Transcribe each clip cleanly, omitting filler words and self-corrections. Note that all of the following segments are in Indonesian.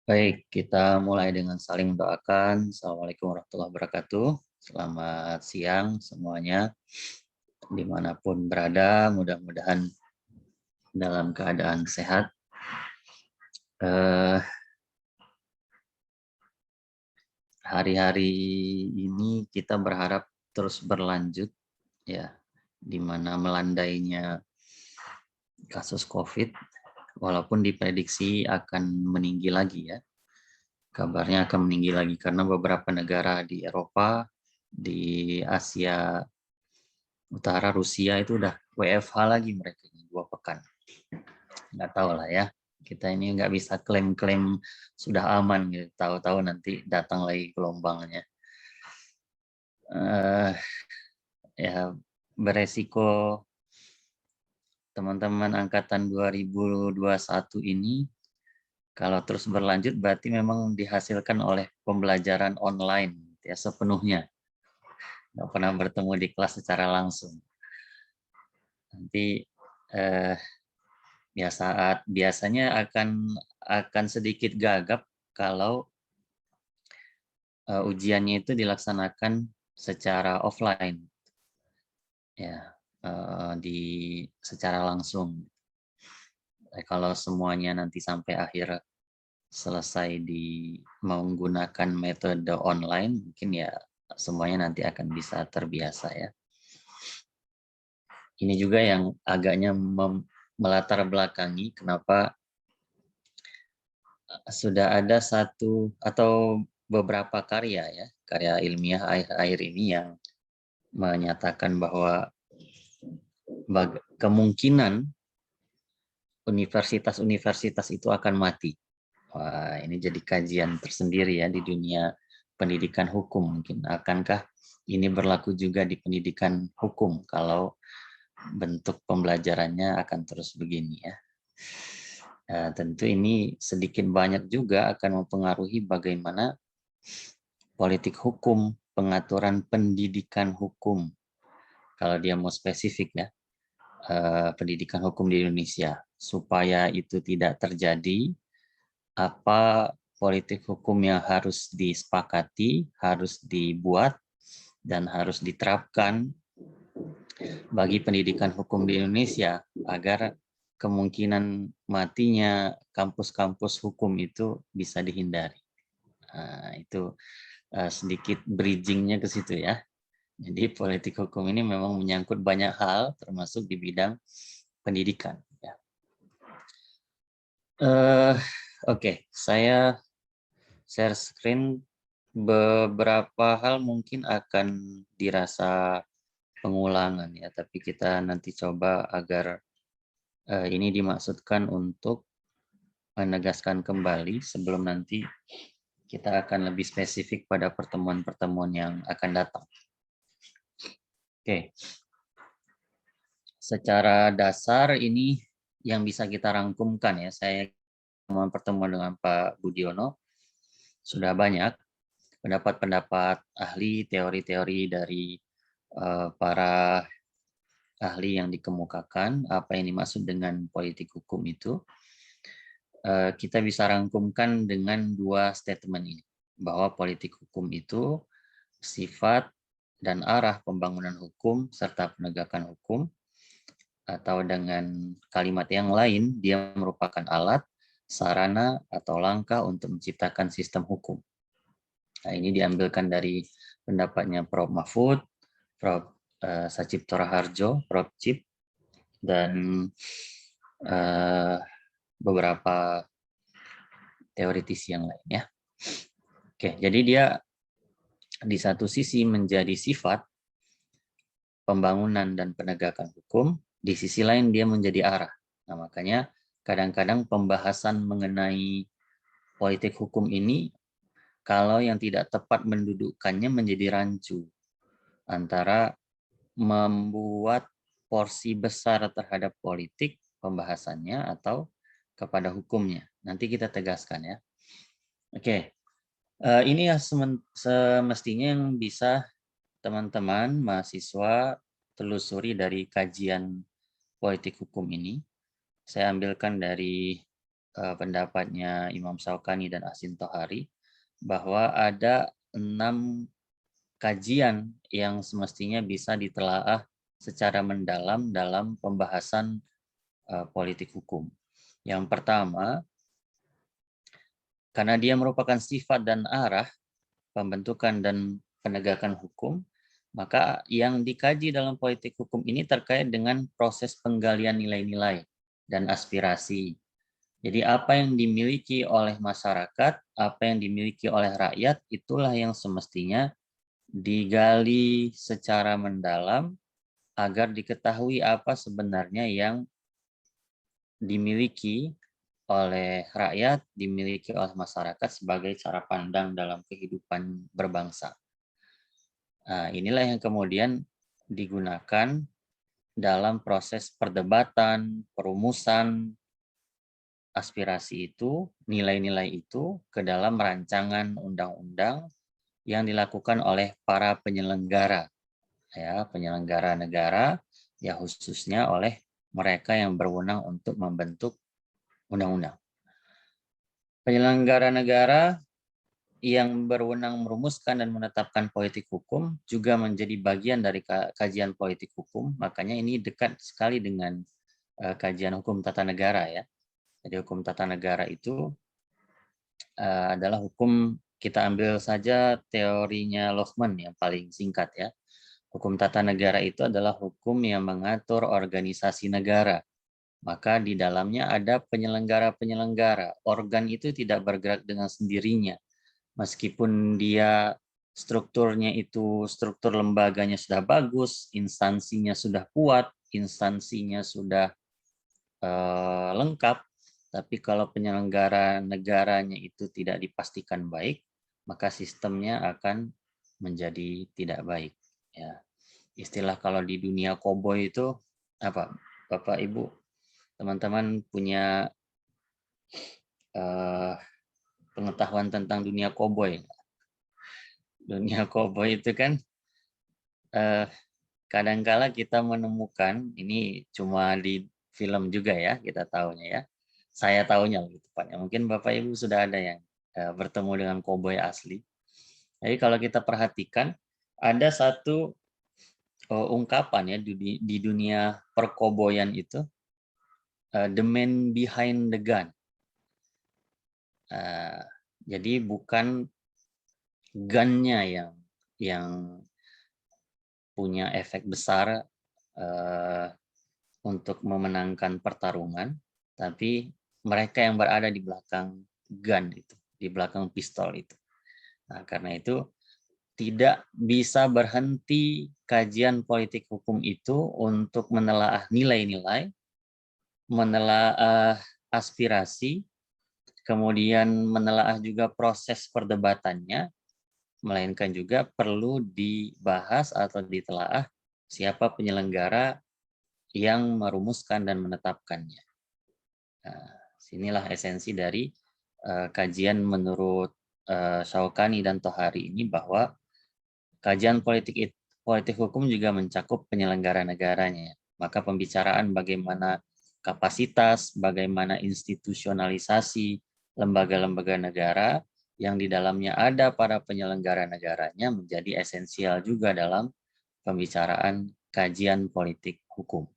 Baik, kita mulai dengan saling mendoakan. Assalamualaikum warahmatullahi wabarakatuh. Selamat siang semuanya, dimanapun berada. Mudah-mudahan dalam keadaan sehat. Eh, Hari-hari ini kita berharap terus berlanjut, ya, di mana melandainya kasus COVID, walaupun diprediksi akan meninggi lagi, ya. Kabarnya akan meninggi lagi karena beberapa negara di Eropa, di Asia Utara, Rusia itu udah WFH lagi mereka 2 pekan. Nggak tahu lah ya. Kita ini nggak bisa klaim-klaim sudah aman gitu. Tahu-tahu nanti datang lagi gelombangnya. Uh, ya beresiko teman-teman angkatan 2021 ini kalau terus berlanjut berarti memang dihasilkan oleh pembelajaran online ya sepenuhnya. Nggak pernah bertemu di kelas secara langsung. Nanti ya biasanya akan sedikit gagap kalau ujiannya itu dilaksanakan secara offline, ya, secara langsung. Kalau semuanya nanti sampai akhir selesai menggunakan metode online, mungkin ya semuanya nanti akan bisa terbiasa, ya. Ini juga yang agaknya melatar belakangi kenapa sudah ada satu atau beberapa karya, ya, karya ilmiah akhir-akhir ini yang menyatakan bahwa kemungkinan universitas-universitas itu akan mati. Wah, ini jadi kajian tersendiri ya di dunia pendidikan hukum. Mungkin akankah ini berlaku juga di pendidikan hukum kalau bentuk pembelajarannya akan terus begini, ya. Tentu ini sedikit banyak juga akan mempengaruhi bagaimana politik hukum, pengaturan pendidikan hukum. Kalau dia mau spesifik, ya, pendidikan hukum di Indonesia. Supaya itu tidak terjadi, apa politik hukum yang harus disepakati, harus dibuat, dan harus diterapkan bagi pendidikan hukum di Indonesia agar kemungkinan matinya kampus-kampus hukum itu bisa dihindari. Itu sedikit bridgingnya ke situ, ya. Jadi politik hukum ini memang menyangkut banyak hal, termasuk di bidang pendidikan. Ya. Oke, saya share screen. Beberapa hal mungkin akan dirasa pengulangan, ya, tapi kita nanti coba agar ini dimaksudkan untuk menegaskan kembali sebelum nanti kita akan lebih spesifik pada pertemuan-pertemuan yang akan datang. Oke. Secara dasar ini yang bisa kita rangkumkan, ya. Saya pertemuan dengan Pak Budiono sudah banyak pendapat-pendapat ahli, teori-teori dari para ahli yang dikemukakan, apa yang dimaksud dengan politik hukum itu. Kita bisa rangkumkan dengan 2 statement ini, bahwa politik hukum itu sifat dan arah pembangunan hukum serta penegakan hukum, atau dengan kalimat yang lain, dia merupakan alat, sarana, atau langkah untuk menciptakan sistem hukum. Nah, ini diambilkan dari pendapatnya Prof. Mahfud, Prof. Sacipto Raharjo, Prof. Cip, dan beberapa teoritisi yang lain, ya. Oke, jadi dia di satu sisi menjadi sifat pembangunan dan penegakan hukum, di sisi lain dia menjadi arah. Nah, makanya kadang-kadang pembahasan mengenai politik hukum ini, kalau yang tidak tepat mendudukkannya menjadi rancu antara membuat porsi besar terhadap politik pembahasannya atau kepada hukumnya. Nanti kita tegaskan, ya. Oke, ini ya semestinya yang bisa teman-teman mahasiswa telusuri dari kajian politik hukum ini. Saya ambilkan dari pendapatnya Imam Syaukani dan Asin Tohari, bahwa ada 6 kajian yang semestinya bisa ditelaah secara mendalam dalam pembahasan politik hukum. Yang pertama, karena dia merupakan sifat dan arah pembentukan dan penegakan hukum, maka yang dikaji dalam politik hukum ini terkait dengan proses penggalian nilai-nilai dan aspirasi. Jadi apa yang dimiliki oleh masyarakat, apa yang dimiliki oleh rakyat, itulah yang semestinya digali secara mendalam agar diketahui apa sebenarnya yang dimiliki oleh rakyat, dimiliki oleh masyarakat sebagai cara pandang dalam kehidupan berbangsa. Nah, inilah yang kemudian digunakan dalam proses perdebatan, perumusan aspirasi itu, nilai-nilai itu ke dalam rancangan undang-undang yang dilakukan oleh para penyelenggara, ya, penyelenggara negara, ya khususnya oleh mereka yang berwenang untuk membentuk undang-undang. Penyelenggara negara yang berwenang merumuskan dan menetapkan politik hukum juga menjadi bagian dari kajian politik hukum, makanya ini dekat sekali dengan kajian hukum tata negara ya. Jadi hukum tata negara itu adalah hukum, kita ambil saja teorinya Lohmann yang paling singkat ya. Hukum tata negara itu adalah hukum yang mengatur organisasi negara. Maka di dalamnya ada penyelenggara-penyelenggara. Organ itu tidak bergerak dengan sendirinya. Meskipun dia strukturnya itu, struktur lembaganya sudah bagus, instansinya sudah kuat, instansinya sudah lengkap, tapi kalau penyelenggara negaranya itu tidak dipastikan baik, maka sistemnya akan menjadi tidak baik. Ya, istilah kalau di dunia koboi itu apa, Bapak Ibu, teman-teman punya pengetahuan tentang dunia koboi? Dunia koboi itu kan kadangkala kita menemukan, ini cuma di film juga ya kita tahunya ya. Saya tahunya lebih tepatnya. Mungkin Bapak Ibu sudah ada yang bertemu dengan koboi asli. Jadi kalau kita perhatikan ada satu ungkapan ya di dunia perkoboyan itu, the man behind the gun. Jadi bukan gunnya yang punya efek besar untuk memenangkan pertarungan, tapi mereka yang berada di belakang gun itu, di belakang pistol itu. Nah, karena itu tidak bisa berhenti kajian politik hukum itu untuk menelaah nilai-nilai, menelaah aspirasi, kemudian menelaah juga proses perdebatannya, melainkan juga perlu dibahas atau ditelaah siapa penyelenggara yang merumuskan dan menetapkannya. Nah, sinilah esensi dari kajian menurut Syaukani dan Tohari ini, bahwa kajian politik hukum juga mencakup penyelenggara negaranya. Maka pembicaraan bagaimana kapasitas, bagaimana institusionalisasi lembaga-lembaga negara yang di dalamnya ada para penyelenggara negaranya menjadi esensial juga dalam pembicaraan kajian politik hukum.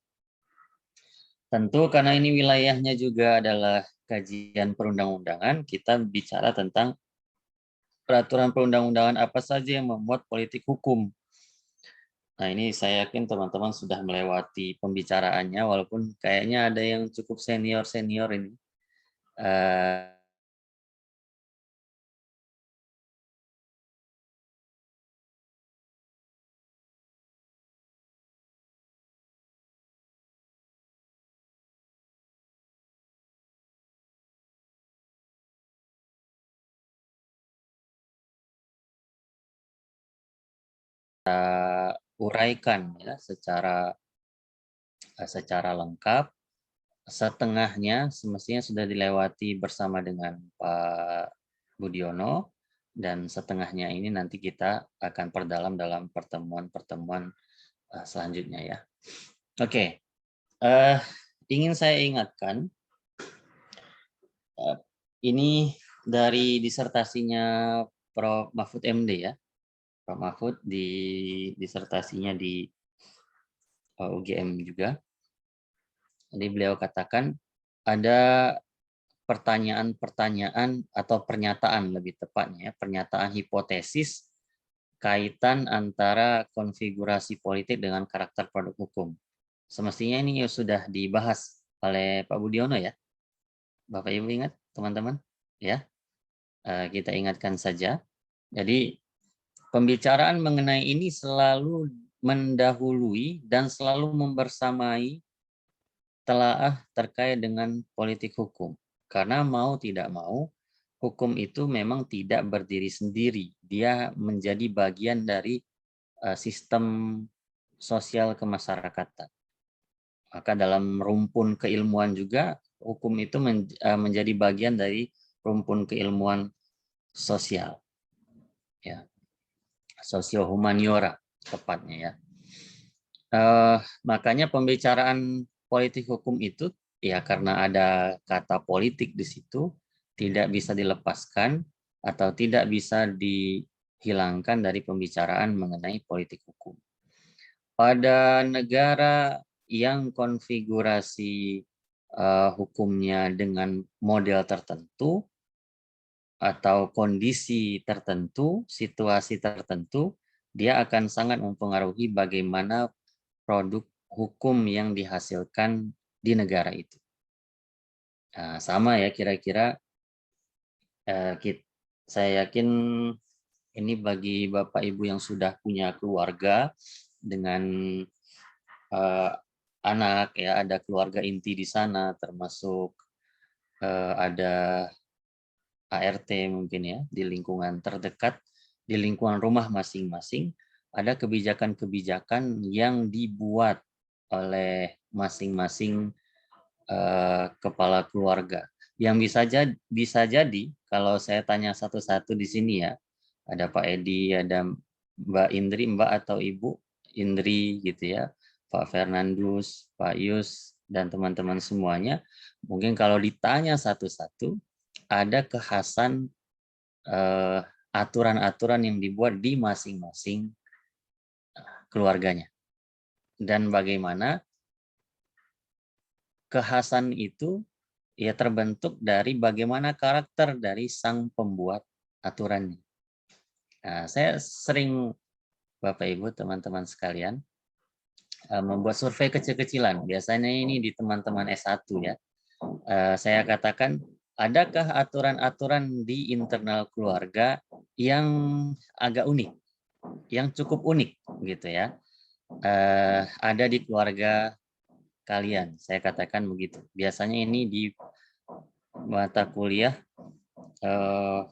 Tentu karena ini wilayahnya juga adalah kajian perundang-undangan, kita bicara tentang peraturan perundang-undangan apa saja yang memuat politik hukum. Nah, ini saya yakin teman-teman sudah melewati pembicaraannya, walaupun kayaknya ada yang cukup senior-senior ini. Uraikan ya secara lengkap. Setengahnya semestinya sudah dilewati bersama dengan Pak Budiono, dan setengahnya ini nanti kita akan perdalam dalam pertemuan-pertemuan selanjutnya ya. Oke, ingin saya ingatkan Ini dari disertasinya Prof. Mahfud MD ya. Prof. Mahfud di disertasinya di UGM juga. Jadi beliau katakan ada pertanyaan-pertanyaan atau pernyataan lebih tepatnya, pernyataan hipotesis kaitan antara konfigurasi politik dengan karakter produk hukum. Semestinya ini sudah dibahas oleh Pak Budiono ya. Bapak Ibu ingat teman-teman? Ya, kita ingatkan saja. Jadi pembicaraan mengenai ini selalu mendahului dan selalu membersamai telaah terkait dengan politik hukum. Karena mau tidak mau, hukum itu memang tidak berdiri sendiri. Dia menjadi bagian dari sistem sosial kemasyarakatan. Maka dalam rumpun keilmuan juga, hukum itu menjadi bagian dari rumpun keilmuan sosial. Ya, sosio-humaniora tepatnya ya. Makanya pembicaraan politik hukum itu ya karena ada kata politik di situ tidak bisa dilepaskan atau tidak bisa dihilangkan dari pembicaraan mengenai politik hukum. Pada negara yang konfigurasi hukumnya dengan model tertentu atau kondisi tertentu, situasi tertentu, dia akan sangat mempengaruhi bagaimana produk hukum yang dihasilkan di negara itu. Nah, sama ya kira-kira saya yakin ini bagi Bapak Ibu yang sudah punya keluarga dengan anak ya, ada keluarga inti di sana termasuk ada ART mungkin ya di lingkungan terdekat, di lingkungan rumah masing-masing ada kebijakan-kebijakan yang dibuat oleh masing-masing kepala keluarga. Yang bisa jadi kalau saya tanya satu-satu di sini ya, ada Pak Edi, ada Mbak Indri, Mbak atau Ibu Indri gitu ya, Pak Fernandus, Pak Yus dan teman-teman semuanya, mungkin kalau ditanya satu-satu ada kekhasan aturan-aturan yang dibuat di masing-masing keluarganya. Dan bagaimana kekhasan itu ya terbentuk dari bagaimana karakter dari sang pembuat aturannya. Nah, saya sering Bapak Ibu teman-teman sekalian membuat survei kecil-kecilan. Biasanya ini di teman-teman S1 ya. Saya katakan, adakah aturan-aturan di internal keluarga yang agak unik, yang cukup unik gitu ya. Ada di keluarga kalian, saya katakan begitu. Biasanya ini di mata kuliah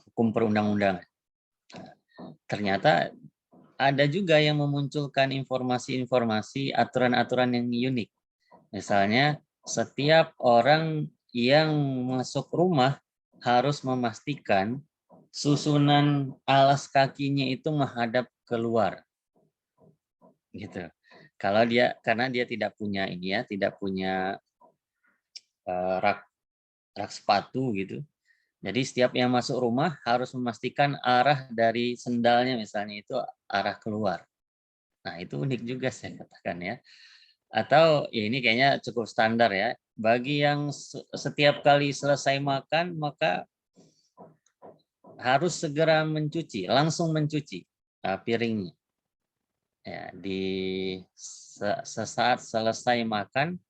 hukum perundang-undangan. Ternyata ada juga yang memunculkan informasi-informasi aturan-aturan yang unik. Misalnya, setiap orang yang masuk rumah harus memastikan susunan alas kakinya itu menghadap keluar. Gitu. Karena dia tidak punya ini ya, tidak punya rak sepatu gitu. Jadi setiap yang masuk rumah harus memastikan arah dari sendalnya misalnya itu arah keluar. Nah, itu unik juga saya katakan ya. Atau ya ini kayaknya cukup standar ya. Bagi yang setiap kali selesai makan maka harus segera mencuci, langsung mencuci piringnya. Ya, di sesaat selesai makan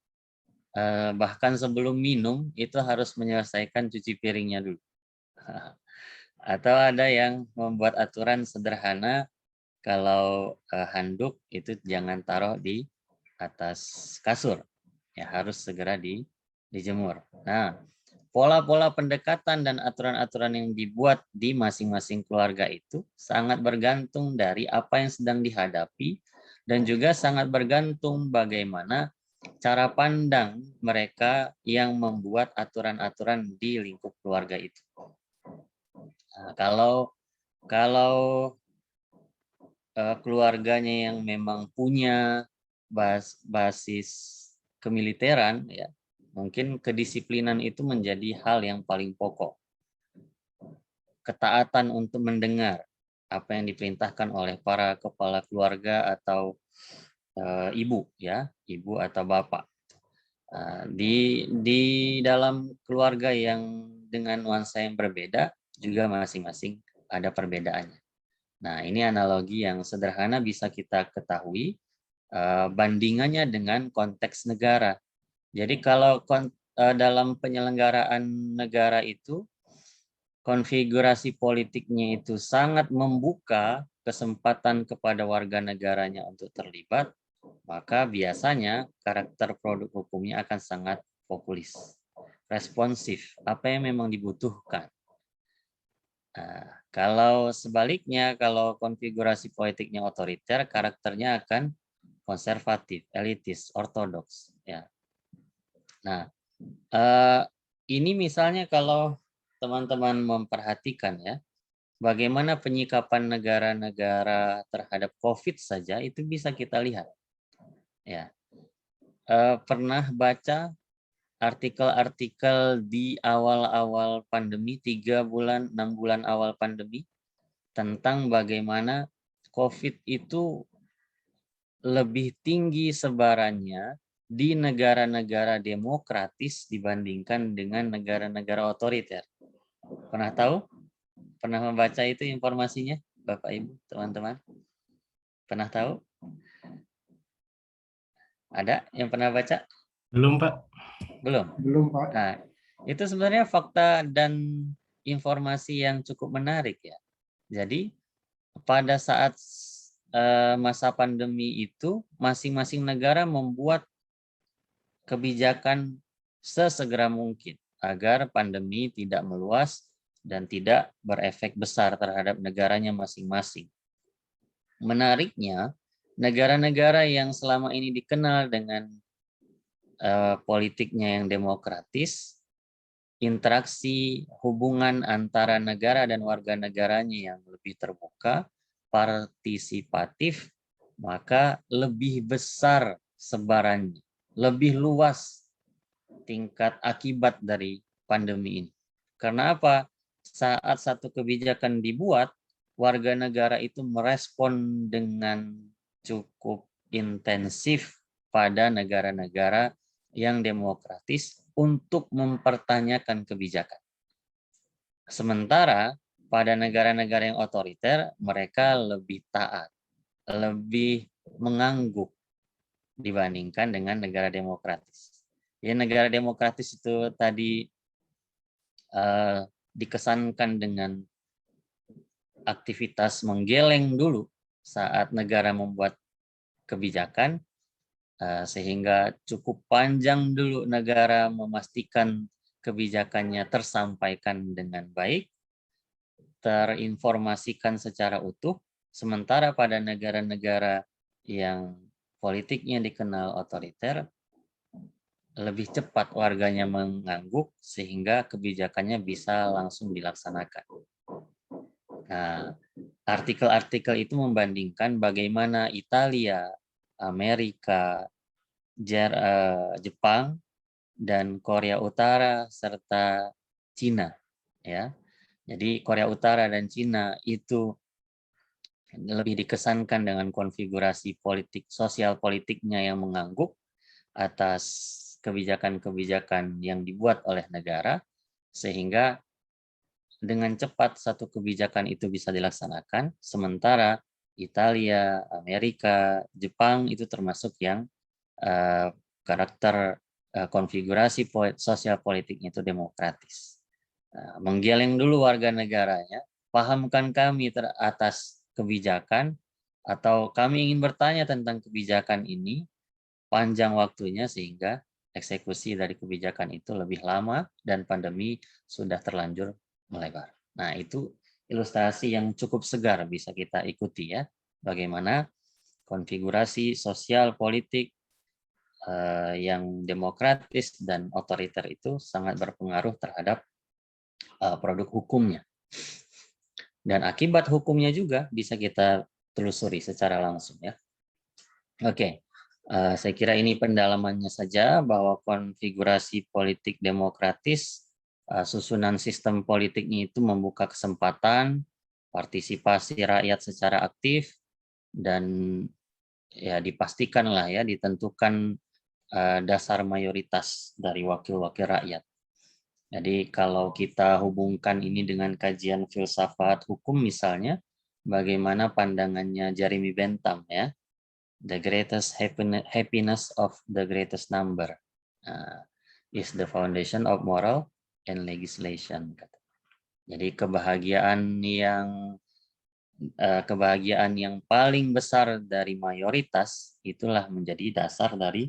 bahkan sebelum minum itu harus menyelesaikan cuci piringnya dulu. Atau ada yang membuat aturan sederhana kalau handuk itu jangan taruh di atas kasur, ya harus segera dijemur. Nah, pola-pola pendekatan dan aturan-aturan yang dibuat di masing-masing keluarga itu sangat bergantung dari apa yang sedang dihadapi dan juga sangat bergantung bagaimana cara pandang mereka yang membuat aturan-aturan di lingkup keluarga itu. Nah, kalau keluarganya yang memang punya basis kemiliteran, ya mungkin kedisiplinan itu menjadi hal yang paling pokok. Ketaatan untuk mendengar apa yang diperintahkan oleh para kepala keluarga atau ibu, ya, ibu atau bapak. Di dalam keluarga yang dengan nuansa yang berbeda juga masing-masing ada perbedaannya. Nah, ini analogi yang sederhana bisa kita ketahui bandingannya dengan konteks negara. Jadi kalau dalam penyelenggaraan negara itu konfigurasi politiknya itu sangat membuka kesempatan kepada warga negaranya untuk terlibat, maka biasanya karakter produk hukumnya akan sangat populis, responsif, apa yang memang dibutuhkan. Nah, kalau sebaliknya, kalau konfigurasi politiknya otoriter, karakternya akan konservatif, elitis, ortodoks. Ya. Nah, ini misalnya kalau teman-teman memperhatikan ya, bagaimana penyikapan negara-negara terhadap COVID saja itu bisa kita lihat. Ya, pernah baca artikel-artikel di awal-awal pandemi, 3 bulan, 6 bulan awal pandemi, tentang bagaimana COVID itu lebih tinggi sebarannya di negara-negara demokratis dibandingkan dengan negara-negara otoriter. Pernah tahu? Pernah membaca itu informasinya, Bapak Ibu, teman-teman? Pernah tahu? Ada yang pernah baca? Belum, Pak. Belum? Belum, Pak. Nah, itu sebenarnya fakta dan informasi yang cukup menarik ya. Jadi, pada saat masa pandemi itu, masing-masing negara membuat kebijakan sesegera mungkin agar pandemi tidak meluas dan tidak berefek besar terhadap negaranya masing-masing. Menariknya, negara-negara yang selama ini dikenal dengan politiknya yang demokratis, interaksi hubungan antara negara dan warga negaranya yang lebih terbuka, partisipatif, maka lebih besar sebarannya, lebih luas tingkat akibat dari pandemi ini. Karena apa? Saat satu kebijakan dibuat, warga negara itu merespon dengan cukup intensif pada negara-negara yang demokratis untuk mempertanyakan kebijakan. Sementara pada negara-negara yang otoriter, mereka lebih taat, lebih mengangguk dibandingkan dengan negara demokratis. Ya, negara demokratis itu tadi dikesankan dengan aktivitas menggeleng dulu saat negara membuat kebijakan, sehingga cukup panjang dulu negara memastikan kebijakannya tersampaikan dengan baik, terinformasikan secara utuh, sementara pada negara-negara yang politiknya dikenal otoriter, lebih cepat warganya mengangguk sehingga kebijakannya bisa langsung dilaksanakan. Nah, artikel-artikel itu membandingkan bagaimana Italia, Amerika, Jepang, dan Korea Utara serta Cina, ya. Jadi Korea Utara dan Cina itu lebih dikesankan dengan konfigurasi politik, sosial politiknya yang mengangguk atas kebijakan-kebijakan yang dibuat oleh negara, sehingga dengan cepat satu kebijakan itu bisa dilaksanakan, sementara Italia, Amerika, Jepang itu termasuk yang karakter konfigurasi sosial politiknya itu demokratis. Menggeleng dulu warga negaranya, pahamkan kami atas kebijakan, atau kami ingin bertanya tentang kebijakan ini, panjang waktunya sehingga eksekusi dari kebijakan itu lebih lama dan pandemi sudah terlanjur melebar. Nah, itu ilustrasi yang cukup segar bisa kita ikuti ya, bagaimana konfigurasi sosial politik yang demokratis dan otoriter itu sangat berpengaruh terhadap produk hukumnya. Dan akibat hukumnya juga bisa kita telusuri secara langsung ya. Oke. Saya kira ini pendalamannya saja, bahwa konfigurasi politik demokratis, susunan sistem politiknya itu membuka kesempatan partisipasi rakyat secara aktif, dan ya dipastikanlah ya ditentukan dasar mayoritas dari wakil-wakil rakyat. Jadi kalau kita hubungkan ini dengan kajian filsafat hukum misalnya, bagaimana pandangannya Jeremy Bentham ya, the greatest happiness of the greatest number is the foundation of moral and legislation. Jadi kebahagiaan yang paling besar dari mayoritas itulah menjadi dasar dari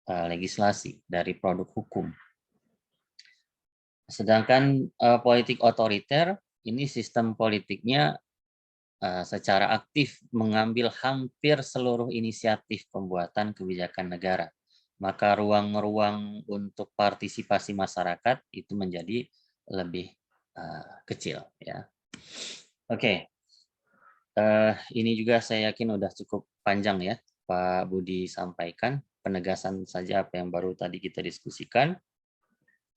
legislasi, dari produk hukum. Sedangkan politik otoriter, ini sistem politiknya secara aktif mengambil hampir seluruh inisiatif pembuatan kebijakan negara. Maka ruang-ruang untuk partisipasi masyarakat itu menjadi lebih kecil. Ya. Oke, ini juga saya yakin udah cukup panjang ya Pak Budi sampaikan, penegasan saja apa yang baru tadi kita diskusikan.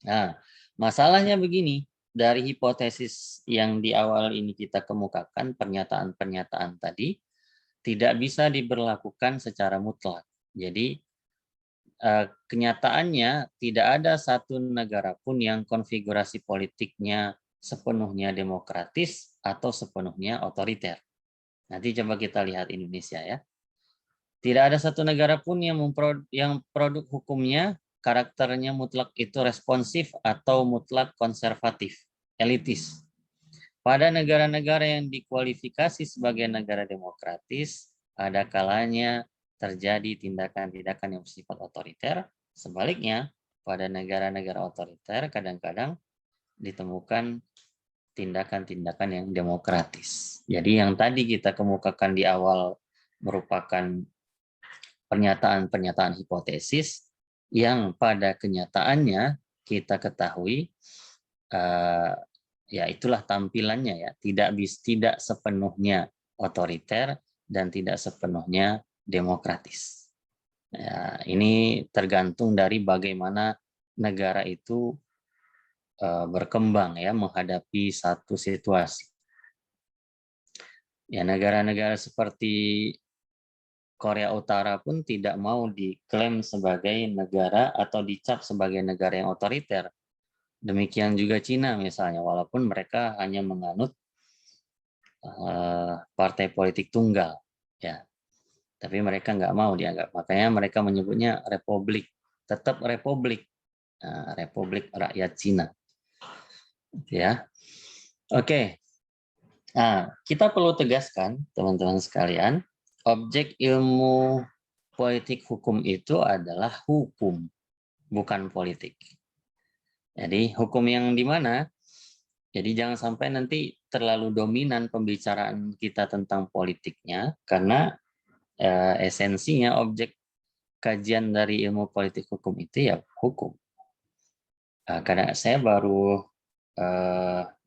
Nah, masalahnya begini, dari hipotesis yang di awal ini kita kemukakan, pernyataan-pernyataan tadi tidak bisa diberlakukan secara mutlak. Jadi kenyataannya tidak ada satu negara pun yang konfigurasi politiknya sepenuhnya demokratis atau sepenuhnya otoriter. Nanti coba kita lihat Indonesia ya. Tidak ada satu negara pun yang produk hukumnya karakternya mutlak itu responsif atau mutlak konservatif, elitis. Pada negara-negara yang dikualifikasi sebagai negara demokratis, ada kalanya terjadi tindakan-tindakan yang bersifat otoriter. Sebaliknya, pada negara-negara otoriter kadang-kadang ditemukan tindakan-tindakan yang demokratis. Jadi yang tadi kita kemukakan di awal merupakan pernyataan-pernyataan hipotesis yang pada kenyataannya kita ketahui ya itulah tampilannya ya, tidak sepenuhnya otoriter dan tidak sepenuhnya demokratis. Ya, ini tergantung dari bagaimana negara itu berkembang ya menghadapi satu situasi. Ya, negara-negara seperti Korea Utara pun tidak mau diklaim sebagai negara atau dicap sebagai negara yang otoriter. Demikian juga Cina misalnya, walaupun mereka hanya menganut partai politik tunggal, ya, tapi mereka nggak mau dianggap. Makanya mereka menyebutnya republik, tetap republik, Republik Rakyat Cina, ya. Oke, nah kita perlu tegaskan teman-teman sekalian, objek ilmu politik hukum itu adalah hukum, bukan politik. Jadi hukum yang di mana? Jadi jangan sampai nanti terlalu dominan pembicaraan kita tentang politiknya, karena esensinya objek kajian dari ilmu politik hukum itu ya hukum. Karena saya baru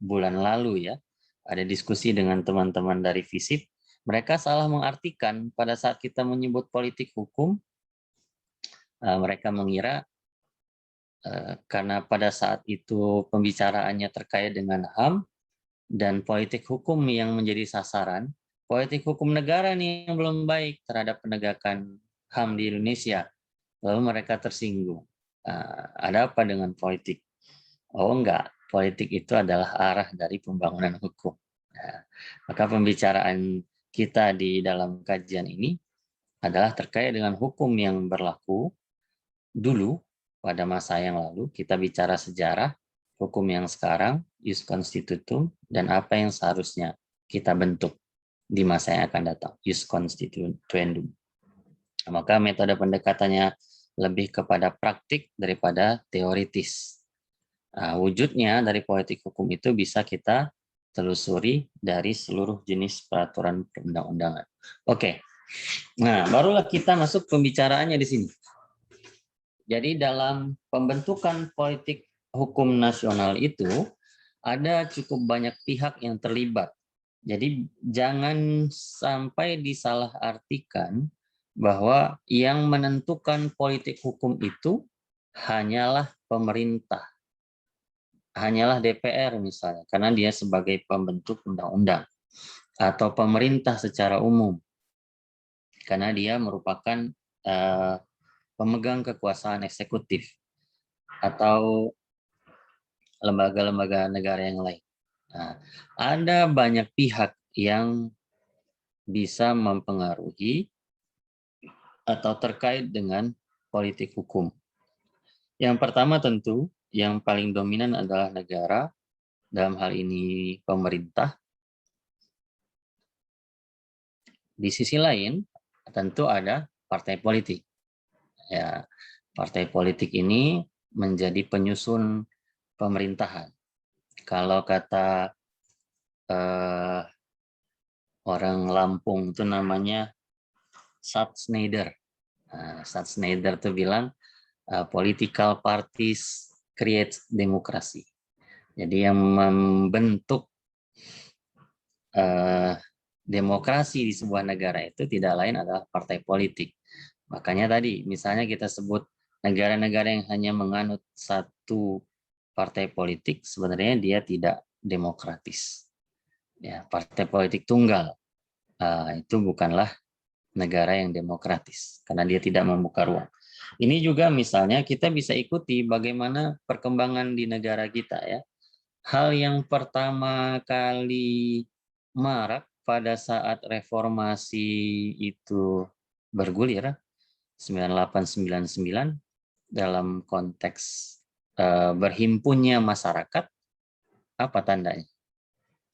bulan lalu ya ada diskusi dengan teman-teman dari FISIP, mereka salah mengartikan pada saat kita menyebut politik hukum, mereka mengira karena pada saat itu pembicaraannya terkait dengan HAM dan politik hukum yang menjadi sasaran, politik hukum negara nih yang belum baik terhadap penegakan HAM di Indonesia. Lalu mereka tersinggung. Ada apa dengan politik? Oh enggak, politik itu adalah arah dari pembangunan hukum. Maka pembicaraan kita di dalam kajian ini adalah terkait dengan hukum yang berlaku dulu pada masa yang lalu. Kita bicara sejarah, hukum yang sekarang, ius constitutum, dan apa yang seharusnya kita bentuk di masa yang akan datang, ius constituendum. Maka metode pendekatannya lebih kepada praktik daripada teoritis. Wujudnya dari politik hukum itu bisa kita telusuri dari seluruh jenis peraturan perundang-undangan. Oke, nah barulah kita masuk pembicaraannya di sini. Jadi dalam pembentukan politik hukum nasional itu ada cukup banyak pihak yang terlibat. Jadi jangan sampai disalahartikan bahwa yang menentukan politik hukum itu hanyalah pemerintah, hanyalah DPR misalnya, karena dia sebagai pembentuk undang-undang, atau pemerintah secara umum, karena dia merupakan pemegang kekuasaan eksekutif, atau lembaga-lembaga negara yang lain. Nah, ada banyak pihak yang bisa mempengaruhi atau terkait dengan politik hukum. Yang pertama tentu, yang paling dominan adalah negara, dalam hal ini pemerintah. Di sisi lain, tentu ada partai politik. Ya, partai politik ini menjadi penyusun pemerintahan. Kalau kata orang Lampung itu namanya Sat Schneider. Sat Schneider tuh bilang political parties create demokrasi. Jadi yang membentuk demokrasi di sebuah negara itu tidak lain adalah partai politik. Makanya tadi misalnya kita sebut negara-negara yang hanya menganut satu partai politik, sebenarnya dia tidak demokratis. Ya, partai politik tunggal itu bukanlah negara yang demokratis karena dia tidak membuka ruang. Ini juga misalnya kita bisa ikuti bagaimana perkembangan di negara kita ya. Hal yang pertama kali marak pada saat reformasi itu bergulir 9899 dalam konteks berhimpunnya masyarakat, apa tandanya?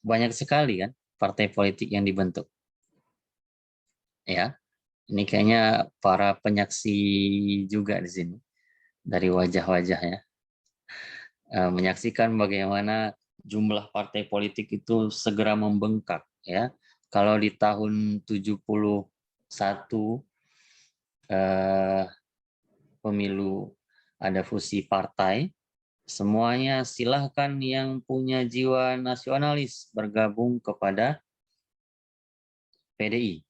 Banyak sekali kan partai politik yang dibentuk. Ya, ini kayaknya para penyaksi juga di sini dari wajah-wajahnya menyaksikan bagaimana jumlah partai politik itu segera membengkak ya. Kalau di tahun 71 pemilu ada fusi partai, semuanya silahkan yang punya jiwa nasionalis bergabung kepada PDI.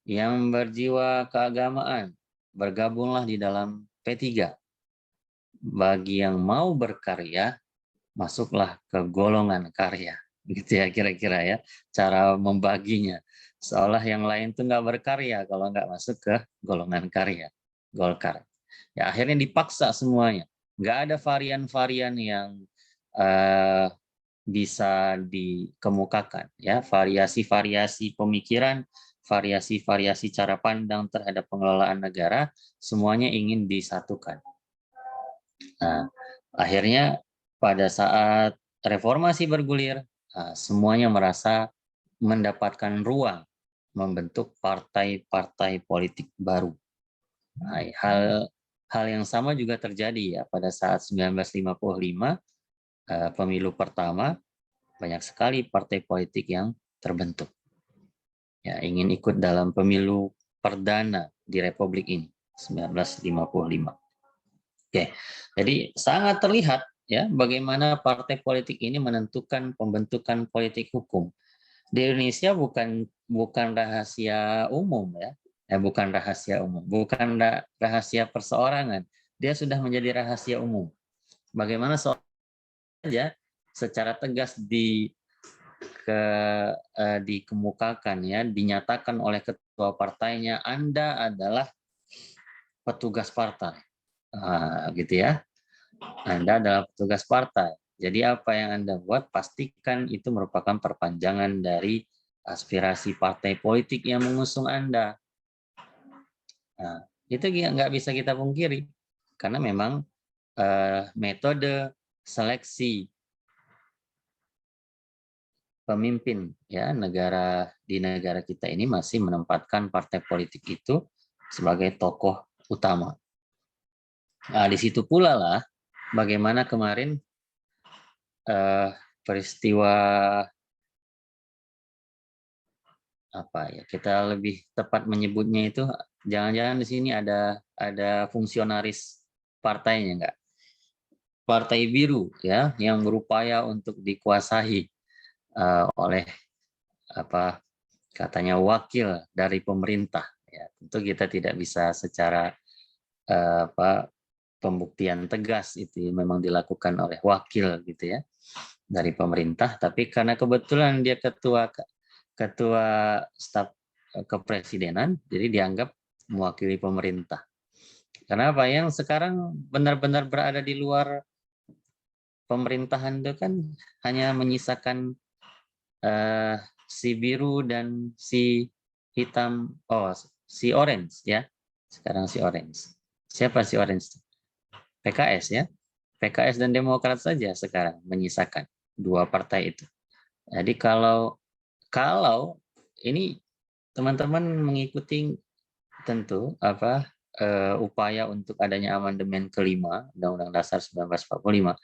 Yang berjiwa keagamaan bergabunglah di dalam P3. Bagi yang mau berkarya, masuklah ke golongan karya. Gitu ya kira-kira ya, cara membaginya. Seolah yang lain tuh nggak berkarya kalau nggak masuk ke golongan karya, Golkar. Ya akhirnya dipaksa semuanya. Nggak ada varian-varian yang bisa dikemukakan. Ya, variasi-variasi pemikiran, variasi-variasi cara pandang terhadap pengelolaan negara, semuanya ingin disatukan. Nah, akhirnya pada saat reformasi bergulir, semuanya merasa mendapatkan ruang membentuk partai-partai politik baru. Nah, hal yang sama juga terjadi ya pada saat 1955 pemilu pertama, banyak sekali partai politik yang terbentuk. Ya, ingin ikut dalam pemilu perdana di Republik ini 1955. Oke, jadi sangat terlihat ya bagaimana partai politik ini menentukan pembentukan politik hukum. Di Indonesia bukan rahasia umum ya, bukan rahasia umum, bukan rahasia perseorangan. Dia sudah menjadi rahasia umum. Bagaimana saja secara tegas dikemukakan ya, dinyatakan oleh ketua partainya, Anda adalah petugas partai. Gitu ya. Anda adalah petugas partai. Jadi apa yang Anda buat, pastikan itu merupakan perpanjangan dari aspirasi partai politik yang mengusung Anda. Nah, itu nggak bisa kita pungkiri. Karena memang metode seleksi pemimpin ya di negara kita ini masih menempatkan partai politik itu sebagai tokoh utama. Nah, di situ pula lah bagaimana kemarin peristiwa apa ya, kita lebih tepat menyebutnya itu jangan-jangan di sini ada fungsionaris partainya enggak? Partai biru ya yang berupaya untuk dikuasai oleh katanya wakil dari pemerintah. Ya, tentu kita tidak bisa secara pembuktian tegas itu memang dilakukan oleh wakil gitu ya dari pemerintah, tapi karena kebetulan dia ketua staf kepresidenan, jadi dianggap mewakili pemerintah. Kenapa? Yang sekarang benar-benar berada di luar pemerintahan itu kan hanya menyisakan si biru dan si hitam, si orange ya. Sekarang si orange. Siapa si orange? PKS ya. PKS dan Demokrat saja sekarang menyisakan dua partai itu. Jadi kalau ini teman-teman mengikuti tentu upaya untuk adanya amandemen kelima Undang-Undang Dasar 1945,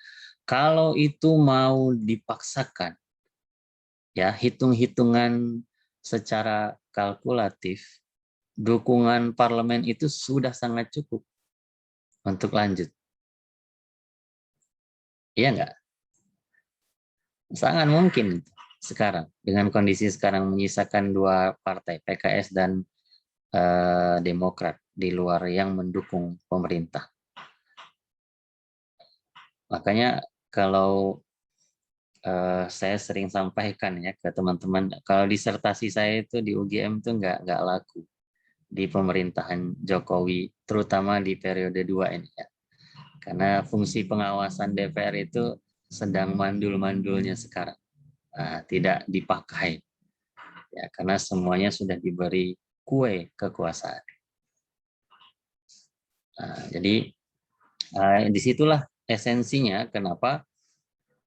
kalau itu mau dipaksakan, ya hitung-hitungan secara kalkulatif, dukungan parlemen itu sudah sangat cukup untuk lanjut. Iya nggak? Sangat mungkin sekarang dengan kondisi sekarang menyisakan dua partai PKS dan Demokrat di luar yang mendukung pemerintah. Makanya kalau saya sering sampaikan ya ke teman-teman, kalau disertasi saya itu di UGM itu nggak laku di pemerintahan Jokowi, terutama di periode 2 ini ya. Karena fungsi pengawasan DPR itu sedang mandul-mandulnya sekarang, tidak dipakai ya karena semuanya sudah diberi kue kekuasaan. Jadi disitulah esensinya kenapa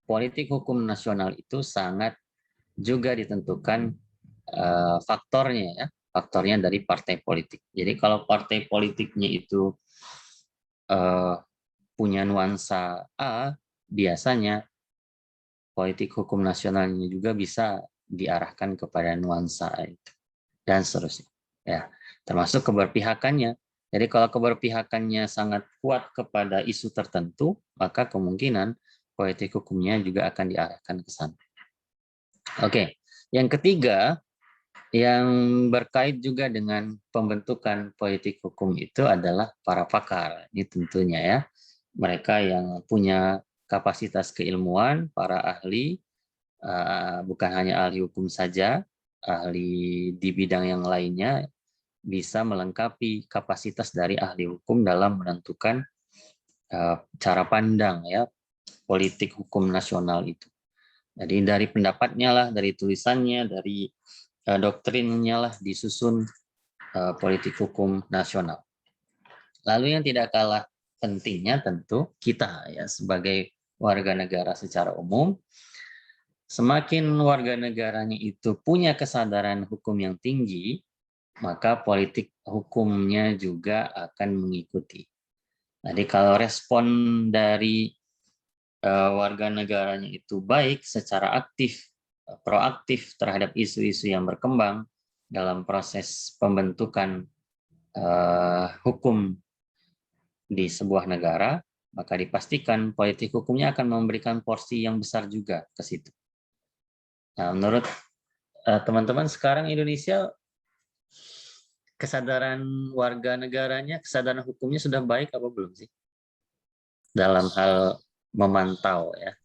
politik hukum nasional itu sangat juga ditentukan faktornya dari partai politik. Jadi kalau partai politiknya itu punya nuansa A, biasanya politik hukum nasionalnya juga bisa diarahkan kepada nuansa A itu dan seterusnya. Ya, termasuk keberpihakannya. Jadi kalau keberpihakannya sangat kuat kepada isu tertentu, maka kemungkinan politik hukumnya juga akan diarahkan ke sana. Oke, yang ketiga yang berkait juga dengan pembentukan politik hukum itu adalah para pakar. Ini tentunya ya, mereka yang punya kapasitas keilmuan, para ahli, bukan hanya ahli hukum saja, ahli di bidang yang lainnya, bisa melengkapi kapasitas dari ahli hukum dalam menentukan cara pandang ya politik hukum nasional itu. Jadi dari pendapatnya lah, dari tulisannya, dari doktrinnya lah disusun politik hukum nasional. Lalu yang tidak kalah pentingnya tentu kita ya sebagai warga negara secara umum, semakin warga negaranya itu punya kesadaran hukum yang tinggi, maka politik hukumnya juga akan mengikuti. Jadi kalau respon dari warga negaranya itu baik secara aktif, proaktif terhadap isu-isu yang berkembang dalam proses pembentukan hukum di sebuah negara, maka dipastikan politik hukumnya akan memberikan porsi yang besar juga ke situ. Nah, menurut teman-teman sekarang Indonesia kesadaran warga negaranya, kesadaran hukumnya sudah baik apa belum sih? Dalam hal memantau ya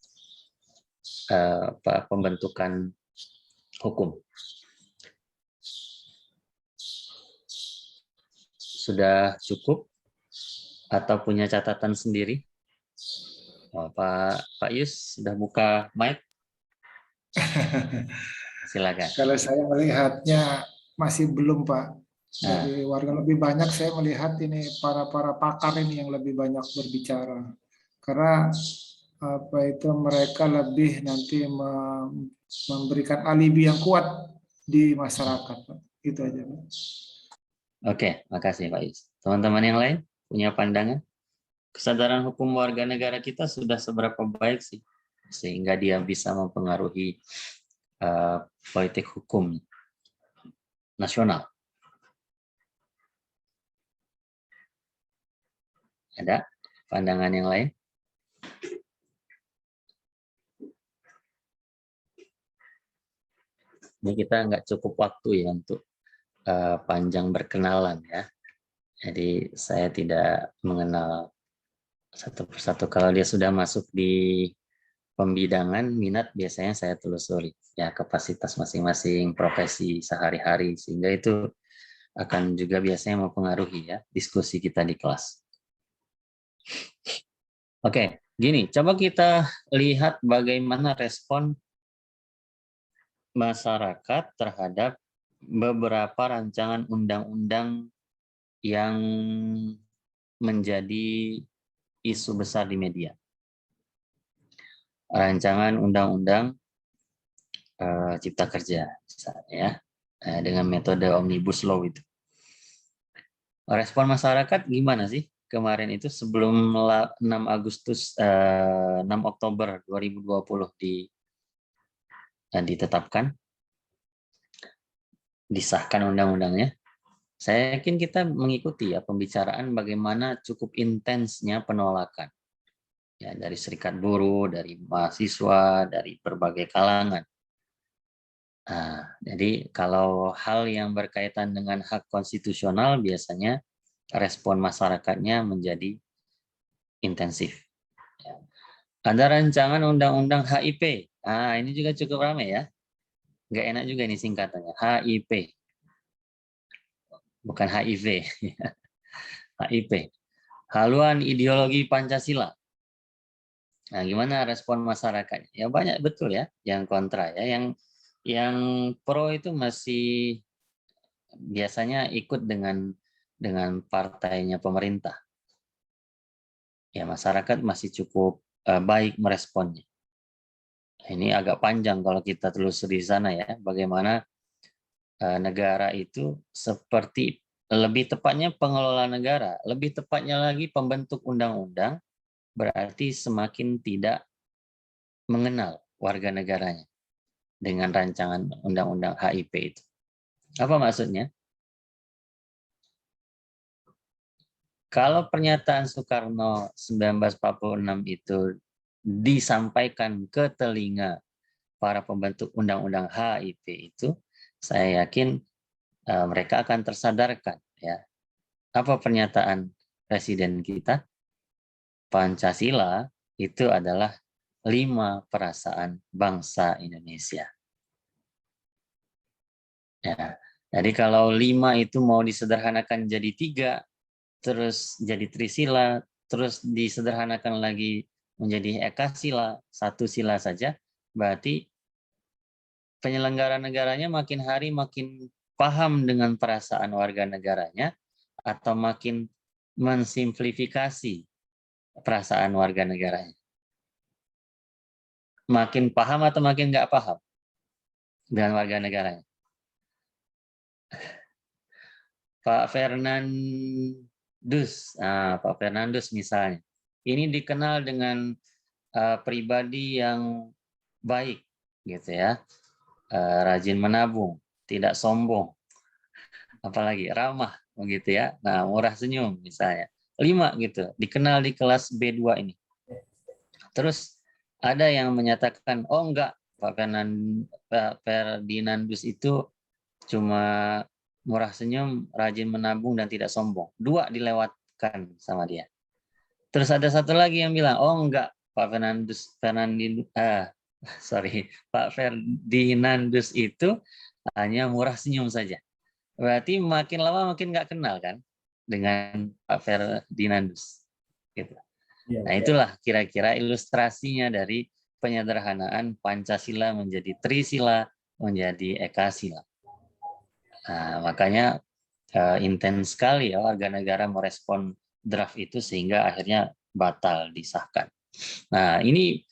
pembentukan hukum. Sudah cukup atau punya catatan sendiri? Pak Yus sudah buka mic? Silakan. Kalau saya melihatnya masih belum, Pak. Dari warga lebih banyak saya melihat ini para pakar ini yang lebih banyak berbicara. Karena apa itu mereka lebih nanti memberikan alibi yang kuat di masyarakat, Pak. Itu aja, Pak. Oke, makasih Pak Yus. Teman-teman yang lain punya pandangan? Kesadaran hukum warga negara kita sudah seberapa baik sih sehingga dia bisa mempengaruhi politik hukum nasional? Ada pandangan yang lain? Ini kita nggak cukup waktu ya untuk panjang berkenalan ya. Jadi saya tidak mengenal satu persatu. Kalau dia sudah masuk di pembidangan minat, biasanya saya telusuri ya kapasitas masing-masing, profesi sehari-hari, sehingga itu akan juga biasanya mempengaruhi ya diskusi kita di kelas. Oke, gini, coba kita lihat bagaimana respon masyarakat terhadap beberapa rancangan undang-undang yang menjadi isu besar di media. Rancangan undang-undang Cipta Kerja, misalnya, ya, dengan metode Omnibus Law itu. Respon masyarakat gimana sih kemarin itu sebelum 6 Oktober 2020 ditetapkan, disahkan undang-undangnya? Saya yakin kita mengikuti ya pembicaraan bagaimana cukup intensnya penolakan ya dari serikat buruh, dari mahasiswa, dari berbagai kalangan. Nah, jadi kalau hal yang berkaitan dengan hak konstitusional biasanya respon masyarakatnya menjadi intensif. Ya. Ada rancangan undang-undang HIP. Nah, ini juga cukup ramai ya. Nggak enak juga ini singkatannya. HIP. Bukan HIV. HIP. Haluan ideologi Pancasila. Nah, gimana respon masyarakat? Ya banyak betul ya yang kontra ya. Yang pro itu masih biasanya ikut dengan partainya pemerintah. Ya, masyarakat masih cukup baik meresponnya. Ini agak panjang kalau kita telusuri di sana ya, bagaimana negara itu seperti, lebih tepatnya pengelola negara, lebih tepatnya lagi pembentuk undang-undang, berarti semakin tidak mengenal warga negaranya dengan rancangan undang-undang HIP itu. Apa maksudnya? Kalau pernyataan Soekarno 1946 itu disampaikan ke telinga para pembentuk undang-undang HIP itu, saya yakin mereka akan tersadarkan ya. Apa pernyataan presiden kita? Pancasila itu adalah 5 perasaan bangsa Indonesia. Ya. Jadi kalau 5 itu mau disederhanakan jadi 3, terus jadi Trisila, terus disederhanakan lagi menjadi Ekasila, 1 sila saja, berarti penyelenggara negaranya makin hari makin paham dengan perasaan warga negaranya, atau makin mensimplifikasi perasaan warga negaranya. Makin paham atau makin nggak paham dengan warga negaranya. Pak Fernandus misalnya, ini dikenal dengan pribadi yang baik, gitu ya, rajin menabung, tidak sombong, apalagi ramah, begitu ya. Nah, murah senyum misalnya. 5 gitu, dikenal di kelas B2 ini. Terus ada yang menyatakan, oh enggak, Pak Ferdinandus itu cuma murah senyum, rajin menabung, dan tidak sombong. 2 dilewatkan sama dia. Terus ada satu lagi yang bilang, oh enggak, Pak Ferdinandus itu hanya murah senyum saja. Berarti makin lama makin nggak kenal kan dengan Pak Ferdinandus. Gitu. Nah, itulah kira-kira ilustrasinya dari penyederhanaan Pancasila menjadi Trisila, menjadi Ekasila. Nah, makanya intens sekali ya warga negara merespon draft itu sehingga akhirnya batal disahkan. Nah, ini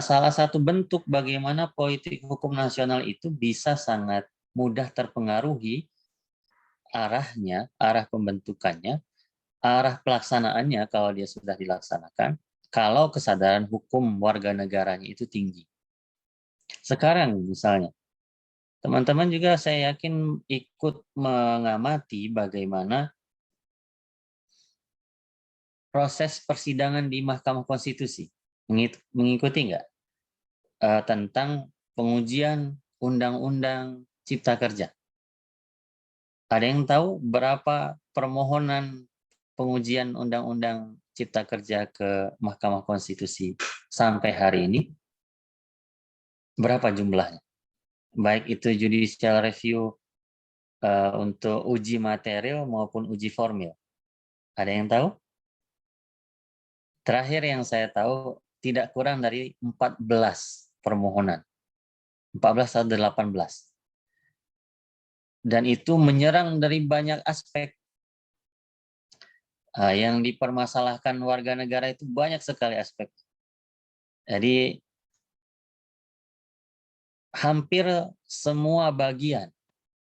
salah satu bentuk bagaimana politik hukum nasional itu bisa sangat mudah terpengaruhi arahnya, arah pembentukannya, arah pelaksanaannya kalau dia sudah dilaksanakan, kalau kesadaran hukum warga negaranya itu tinggi. Sekarang misalnya, teman-teman juga saya yakin ikut mengamati bagaimana proses persidangan di Mahkamah Konstitusi. Mengikuti nggak? Tentang pengujian Undang-Undang Cipta Kerja. Ada yang tahu berapa permohonan pengujian Undang-Undang Cipta Kerja ke Mahkamah Konstitusi sampai hari ini? Berapa jumlahnya? Baik itu judicial review untuk uji material maupun uji formil. Ada yang tahu? Terakhir yang saya tahu tidak kurang dari 14 permohonan. 14 atau 18. Dan itu menyerang dari banyak aspek. Yang dipermasalahkan warga negara itu banyak sekali aspek. Jadi hampir semua bagian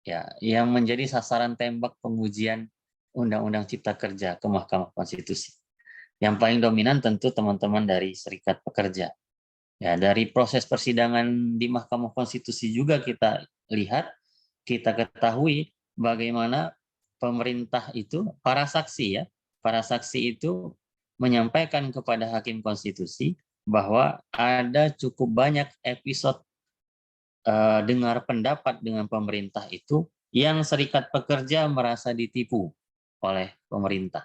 ya yang menjadi sasaran tembak pengujian Undang-Undang Cipta Kerja ke Mahkamah Konstitusi. Yang paling dominan tentu teman-teman dari Serikat Pekerja. Ya, dari proses persidangan di Mahkamah Konstitusi juga kita lihat, kita ketahui bagaimana pemerintah itu, para saksi itu menyampaikan kepada Hakim Konstitusi bahwa ada cukup banyak episode dengar pendapat dengan pemerintah itu yang Serikat Pekerja merasa ditipu oleh pemerintah.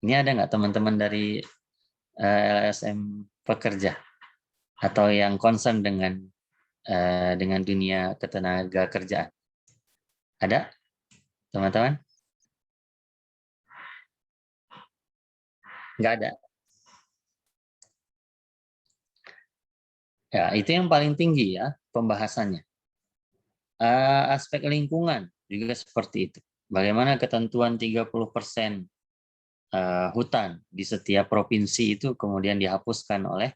Ini ada nggak teman-teman dari LSM Pekerja atau yang concern dengan dunia ketenaga kerjaan? Ada, teman-teman? Nggak ada. Ya, itu yang paling tinggi ya pembahasannya. Aspek lingkungan juga seperti itu. Bagaimana ketentuan 30% hutan di setiap provinsi itu kemudian dihapuskan oleh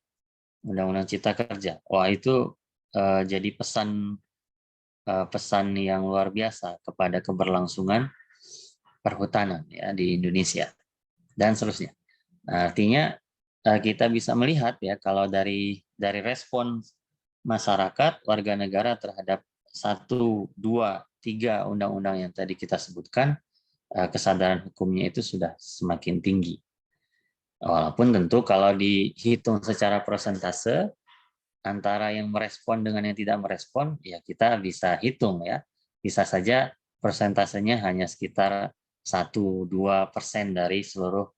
Undang-Undang Cipta Kerja. Wah, itu jadi pesan yang luar biasa kepada keberlangsungan perhutanan ya di Indonesia dan seterusnya. Nah, artinya kita bisa melihat ya kalau dari respon masyarakat warga negara terhadap 1, 2, 3 undang-undang yang tadi kita sebutkan, kesadaran hukumnya itu sudah semakin tinggi. Walaupun tentu kalau dihitung secara persentase antara yang merespon dengan yang tidak merespon, ya kita bisa hitung ya. Bisa saja persentasenya hanya sekitar 1-2% dari seluruh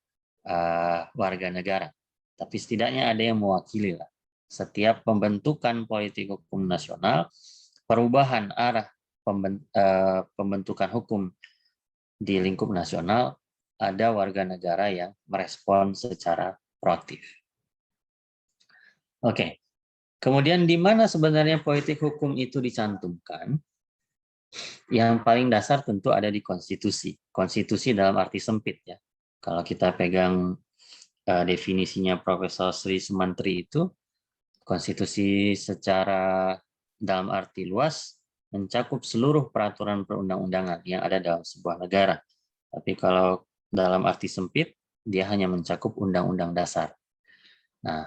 warga negara. Tapi setidaknya ada yang mewakili lah. Setiap pembentukan politik hukum nasional, perubahan arah pembentukan hukum di lingkup nasional, ada warga negara yang merespon secara proaktif. Oke. Kemudian di mana sebenarnya politik hukum itu dicantumkan? Yang paling dasar tentu ada di konstitusi. Konstitusi dalam arti sempit ya. Kalau kita pegang definisinya Profesor Sri Sumantri itu, konstitusi secara dalam arti luas mencakup seluruh peraturan perundang-undangan yang ada dalam sebuah negara. Tapi kalau dalam arti sempit, dia hanya mencakup undang-undang dasar. Nah,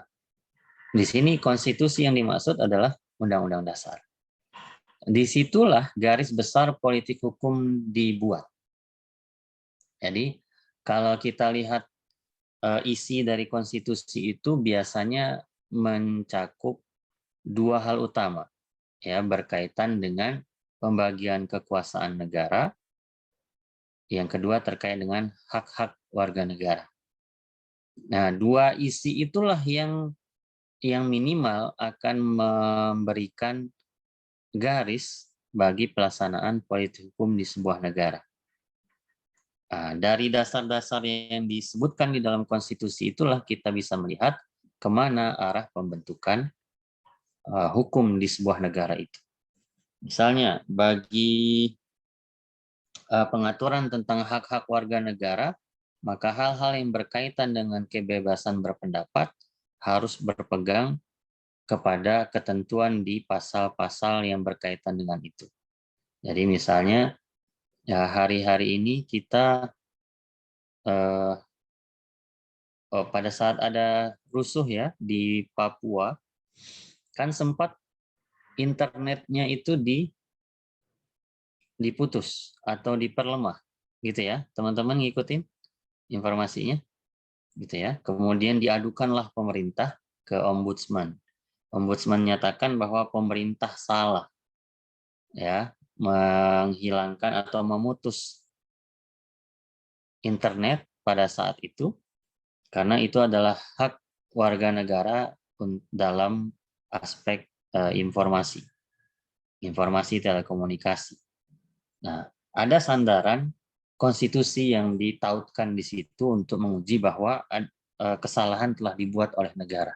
di sini konstitusi yang dimaksud adalah undang-undang dasar. Disitulah garis besar politik hukum dibuat. Jadi kalau kita lihat isi dari konstitusi itu biasanya mencakup 2 hal utama, ya berkaitan dengan pembagian kekuasaan negara. Yang kedua terkait dengan hak-hak warga negara. Nah, 2 isi itulah yang minimal akan memberikan garis bagi pelaksanaan politik hukum di sebuah negara. Dari dasar-dasar yang disebutkan di dalam konstitusi itulah kita bisa melihat kemana arah pembentukan hukum di sebuah negara itu. Misalnya, bagi pengaturan tentang hak-hak warga negara, maka hal-hal yang berkaitan dengan kebebasan berpendapat harus berpegang kepada ketentuan di pasal-pasal yang berkaitan dengan itu. Jadi misalnya ya hari-hari ini kita pada saat ada rusuh ya di Papua, kan sempat internetnya itu diputus atau diperlemah, gitu ya. Teman-teman ngikutin informasinya, gitu ya. Kemudian diadukanlah pemerintah ke ombudsman. Ombudsman menyatakan bahwa pemerintah salah ya menghilangkan atau memutus internet pada saat itu, karena itu adalah hak warga negara dalam aspek informasi telekomunikasi. Nah, ada sandaran konstitusi yang ditautkan di situ untuk menguji bahwa kesalahan telah dibuat oleh negara.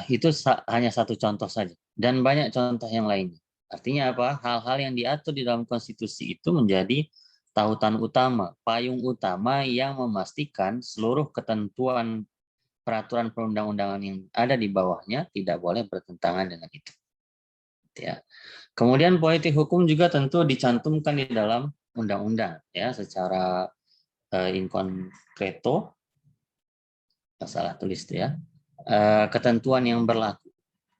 Itu hanya satu contoh saja, dan banyak contoh yang lainnya. Artinya apa? Hal-hal yang diatur di dalam konstitusi itu menjadi tautan utama, payung utama yang memastikan seluruh ketentuan peraturan perundang-undangan yang ada di bawahnya tidak boleh bertentangan dengan itu. Ya. Kemudian politik hukum juga tentu dicantumkan di dalam undang-undang ya secara in concreto, salah tulis ya, ketentuan yang berlaku.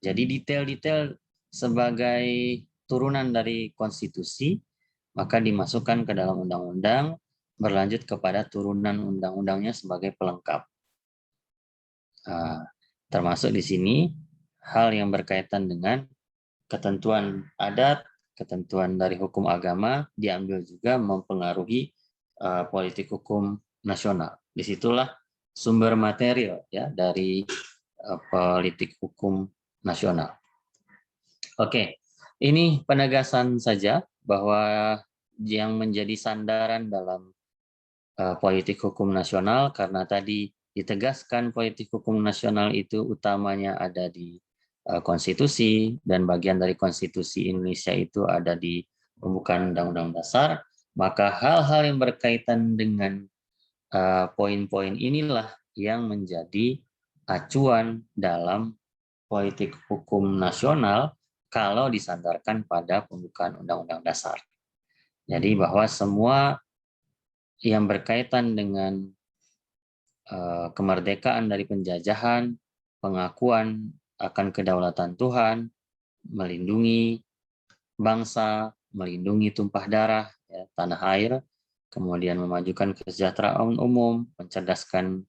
Jadi detail-detail sebagai turunan dari konstitusi maka dimasukkan ke dalam undang-undang, berlanjut kepada turunan undang-undangnya sebagai pelengkap. Termasuk di sini hal yang berkaitan dengan ketentuan adat, ketentuan dari hukum agama diambil juga mempengaruhi politik hukum nasional. Disitulah sumber material ya dari politik hukum nasional. Oke, ini penegasan saja bahwa yang menjadi sandaran dalam politik hukum nasional, karena tadi ditegaskan politik hukum nasional itu utamanya ada di konstitusi, dan bagian dari konstitusi Indonesia itu ada di pembukaan Undang-Undang Dasar, maka hal-hal yang berkaitan dengan poin-poin inilah yang menjadi acuan dalam politik hukum nasional kalau disandarkan pada pembukaan Undang-Undang Dasar. Jadi bahwa semua yang berkaitan dengan kemerdekaan dari penjajahan, pengakuan akan kedaulatan Tuhan, melindungi bangsa, melindungi tumpah darah ya, tanah air, kemudian memajukan kesejahteraan umum, mencerdaskan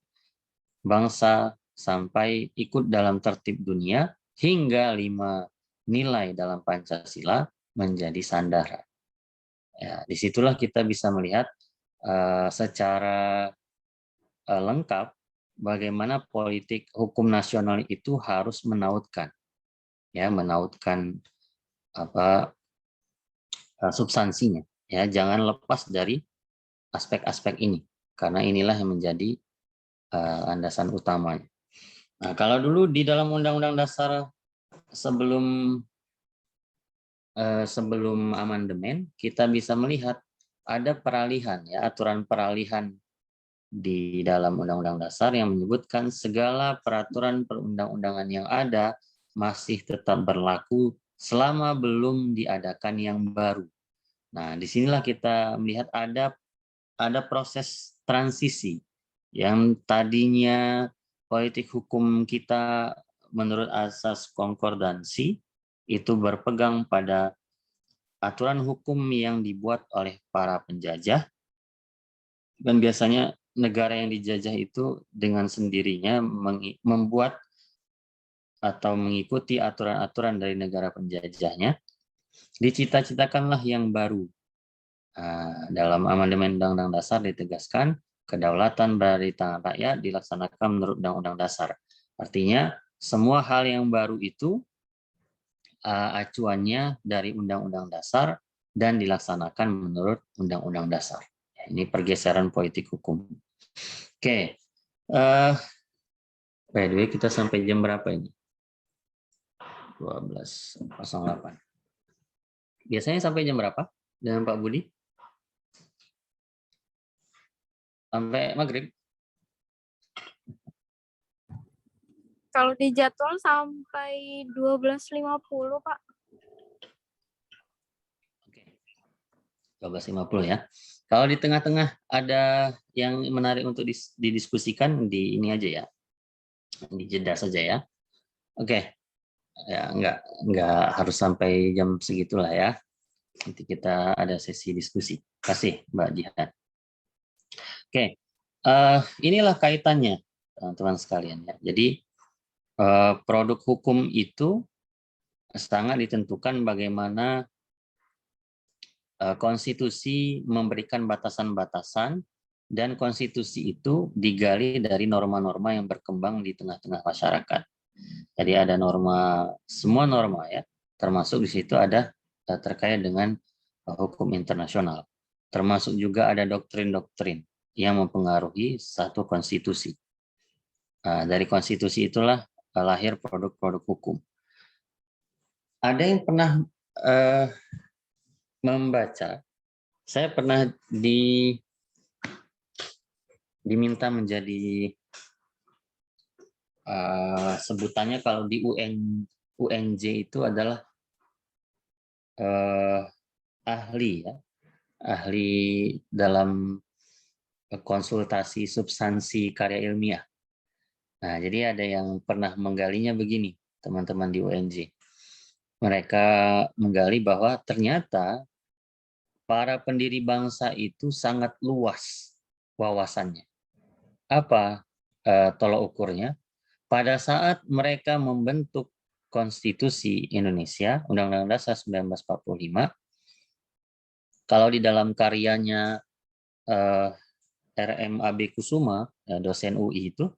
bangsa sampai ikut dalam tertib dunia, hingga 5 nilai dalam Pancasila menjadi sandaran. Ya, disitulah kita bisa melihat secara lengkap bagaimana politik hukum nasional itu harus menautkan substansinya ya, jangan lepas dari aspek-aspek ini karena inilah yang menjadi landasan utamanya. Nah, kalau dulu di dalam Undang-Undang Dasar sebelum amandemen kita bisa melihat ada peralihan ya, aturan peralihan di dalam Undang-Undang Dasar yang menyebutkan segala peraturan perundang-undangan yang ada masih tetap berlaku selama belum diadakan yang baru. Nah, disinilah kita melihat ada proses transisi yang tadinya politik hukum kita menurut asas konkordansi itu berpegang pada aturan hukum yang dibuat oleh para penjajah, dan biasanya negara yang dijajah itu dengan sendirinya membuat atau mengikuti aturan-aturan dari negara penjajahnya, dicita-citakanlah yang baru. Dalam amandemen Undang-Undang Dasar ditegaskan kedaulatan berada di tangan rakyat dilaksanakan menurut Undang-Undang Dasar. Artinya semua hal yang baru itu acuannya dari Undang-Undang Dasar dan dilaksanakan menurut Undang-Undang Dasar. Ini pergeseran politik hukum. Oke, by the way kita sampai jam berapa ini? 12.08. Biasanya sampai jam berapa dengan Pak Budi? Sampai maghrib? Kalau di jadwal sampai 12.50, Pak. Oke. 12.50 ya. Kalau di tengah-tengah ada yang menarik untuk didiskusikan, di ini aja ya. Di jeda saja ya. Oke. Ya, enggak harus sampai jam segitulah ya. Nanti kita ada sesi diskusi. Terima kasih Mbak Jihan. Oke. Inilah kaitannya teman-teman sekalian ya. Jadi produk hukum itu sangat ditentukan bagaimana konstitusi memberikan batasan-batasan, dan konstitusi itu digali dari norma-norma yang berkembang di tengah-tengah masyarakat. Jadi ada norma, semua norma ya, termasuk di situ ada terkait dengan hukum internasional. Termasuk juga ada doktrin-doktrin yang mempengaruhi satu konstitusi. Dari konstitusi itulah lahir produk-produk hukum. Ada yang pernah membaca, saya pernah diminta menjadi sebutannya kalau di UNJ itu adalah ahli ya, ahli dalam konsultasi substansi karya ilmiah. Nah, jadi ada yang pernah menggalinya begini, teman-teman di UNJ. Mereka menggali bahwa ternyata para pendiri bangsa itu sangat luas wawasannya. Apa tolok ukurnya? Pada saat mereka membentuk Konstitusi Indonesia, Undang-Undang Dasar 1945, kalau di dalam karyanya RM AB Kusuma, dosen UI itu,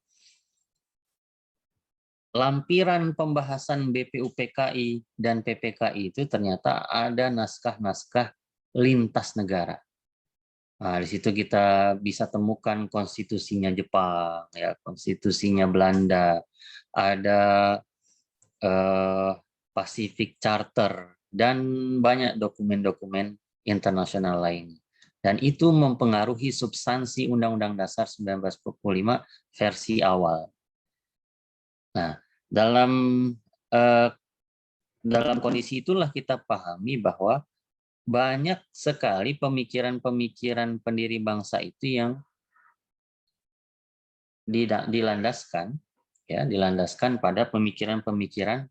lampiran pembahasan BPUPKI dan PPKI itu ternyata ada naskah-naskah lintas negara. Nah, di situ kita bisa temukan konstitusinya Jepang, ya, konstitusinya Belanda, ada Pacific Charter, dan banyak dokumen-dokumen internasional lain. Dan itu mempengaruhi substansi Undang-Undang Dasar 1945 versi awal. Nah, dalam kondisi itulah kita pahami bahwa banyak sekali pemikiran-pemikiran pendiri bangsa itu yang dilandaskan pada pemikiran-pemikiran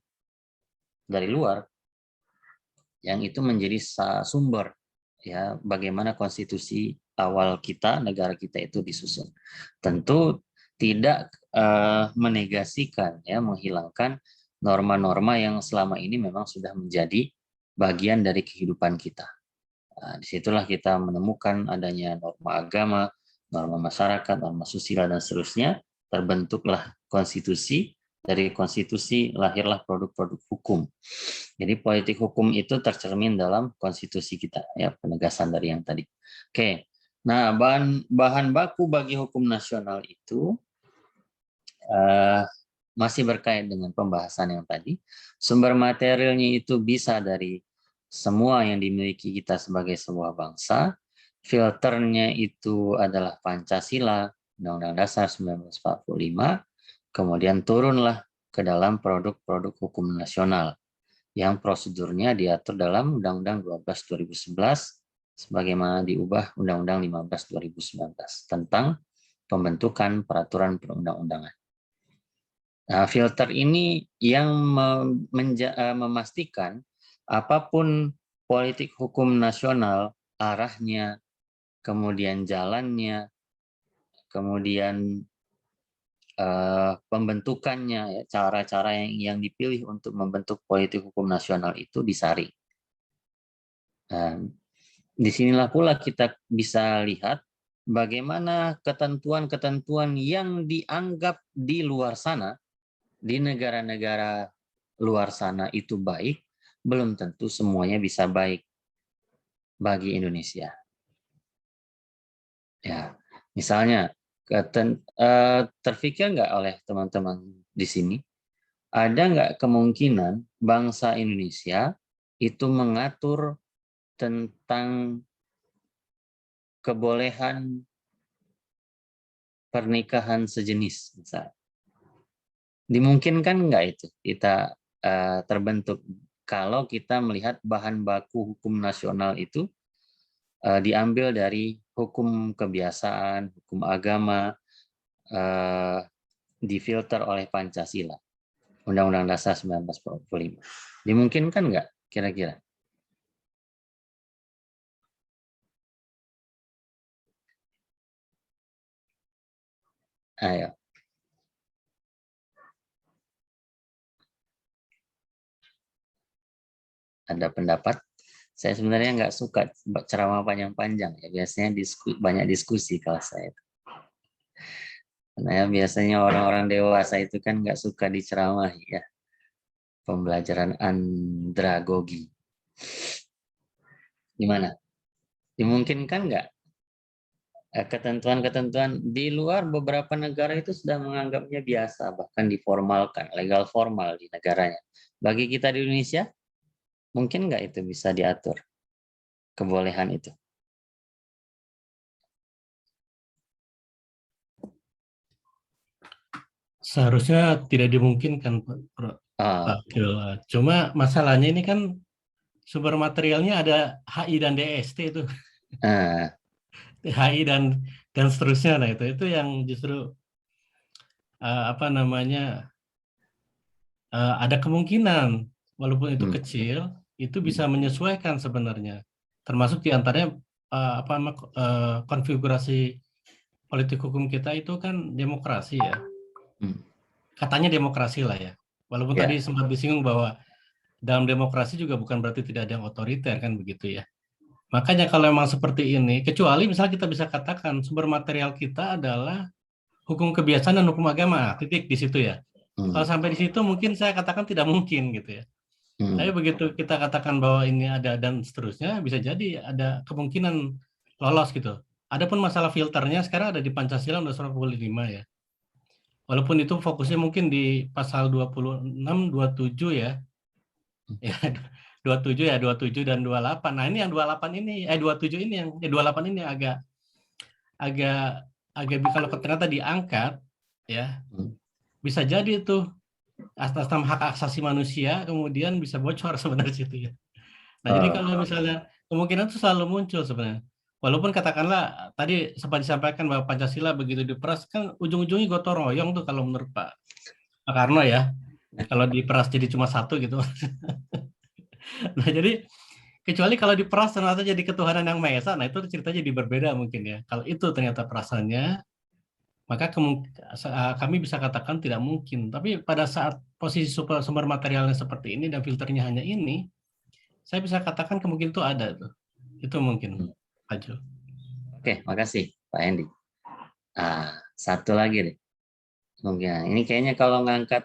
dari luar, yang itu menjadi sumber ya bagaimana konstitusi awal kita, negara kita itu disusun. Tentu tidak menegasikan ya, menghilangkan norma-norma yang selama ini memang sudah menjadi bagian dari kehidupan kita. Nah, disitulah kita menemukan adanya norma agama, norma masyarakat, norma susila, dan seterusnya. Terbentuklah konstitusi, dari konstitusi lahirlah produk-produk hukum. Jadi politik hukum itu tercermin dalam konstitusi kita, ya, penegasan dari yang tadi. Oke, nah bahan baku bagi hukum nasional itu masih berkait dengan pembahasan yang tadi. Sumber materialnya itu bisa dari semua yang dimiliki kita sebagai sebuah bangsa. Filternya itu adalah Pancasila, Undang-Undang Dasar 1945, kemudian turunlah ke dalam produk-produk hukum nasional yang prosedurnya diatur dalam Undang-Undang 12 2011 sebagaimana diubah Undang-Undang 15 2019 tentang pembentukan peraturan perundang-undangan. Nah, filter ini yang memastikan apapun politik hukum nasional, arahnya, kemudian jalannya, kemudian pembentukannya, ya, cara-cara yang dipilih untuk membentuk politik hukum nasional itu disaring. Disinilah pula kita bisa lihat bagaimana ketentuan-ketentuan yang dianggap di luar sana, di negara-negara luar sana itu baik, belum tentu semuanya bisa baik bagi Indonesia. Ya, misalnya terpikir nggak oleh teman-teman di sini, ada nggak kemungkinan bangsa Indonesia itu mengatur tentang kebolehan pernikahan sejenis, misalnya? Dimungkinkan nggak itu kita terbentuk kalau kita melihat bahan baku hukum nasional itu diambil dari hukum kebiasaan, hukum agama, difilter oleh Pancasila, Undang-Undang Dasar 1945. Dimungkinkan nggak kira-kira? Ayo. ada pendapat. Saya sebenarnya nggak suka ceramah panjang-panjang ya. Biasanya banyak diskusi kalau saya. Karena ya biasanya orang-orang dewasa itu kan nggak suka diceramahi ya. Pembelajaran andragogi. Gimana? Dimungkinkan nggak ketentuan-ketentuan di luar beberapa negara itu sudah menganggapnya biasa, bahkan diformalkan, legal formal di negaranya. Bagi kita di Indonesia, mungkin nggak itu bisa diatur, kebolehan itu? Seharusnya tidak dimungkinkan, Pak Kil. Cuma masalahnya ini kan sumber materialnya ada HI dan DST itu. HI dan seterusnya. Nah, itu yang justru apa namanya, ada kemungkinan walaupun itu kecil itu bisa menyesuaikan sebenarnya, termasuk diantaranya konfigurasi politik hukum kita itu kan demokrasi ya, katanya demokrasi lah ya, walaupun tadi sempat disinggung bahwa dalam demokrasi juga bukan berarti tidak ada yang otoriter kan begitu ya. Makanya kalau memang seperti ini, kecuali misalnya kita bisa katakan sumber material kita adalah hukum kebiasaan dan hukum agama, titik di situ ya. Kalau sampai di situ mungkin saya katakan tidak mungkin gitu ya. Tapi begitu kita katakan bahwa ini ada dan seterusnya, bisa jadi ada kemungkinan lolos gitu. Adapun masalah filternya sekarang ada di Pancasila Undang-Undang 45 ya. Walaupun itu fokusnya mungkin di pasal 26, 27 ya. Ya, 27 dan 28. Nah, ini yang 28 ini 27 ini yang 28 ini agak kalau ternyata diangkat ya. Bisa jadi itu atas nama hak asasi manusia kemudian bisa bocor sebenarnya situ ya. Nah, jadi kalau misalnya kemungkinan itu selalu muncul sebenarnya. Walaupun katakanlah tadi sempat disampaikan bahwa Pancasila begitu diperas kan ujung-ujungnya gotong royong tuh kalau menurut Pak Karno ya. Kalau diperas jadi cuma satu gitu. Nah, jadi kecuali kalau diperas ternyata jadi ketuhanan yang Maha Esa, nah itu ceritanya jadi berbeda mungkin ya. Kalau itu ternyata perasaannya, maka kami bisa katakan tidak mungkin. Tapi pada saat posisi sumber materialnya seperti ini dan filternya hanya ini, saya bisa katakan kemungkinan itu ada tuh. Itu mungkin, Pak Jo. Oke, makasih Pak Hendy. Satu lagi deh. Mungkin ini kayaknya kalau ngangkat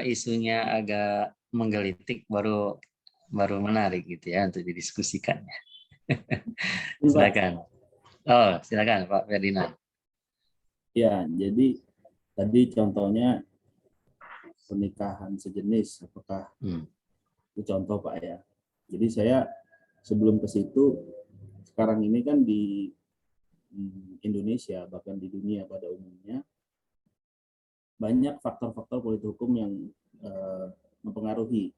isunya agak menggelitik baru menarik gitu ya untuk didiskusikan. Silakan. Silakan Pak Ferdinand. Ya, jadi tadi contohnya pernikahan sejenis, apakah itu contoh Pak ya? Jadi saya sebelum ke situ, sekarang ini kan di Indonesia, bahkan di dunia pada umumnya, banyak faktor-faktor politik hukum yang mempengaruhi.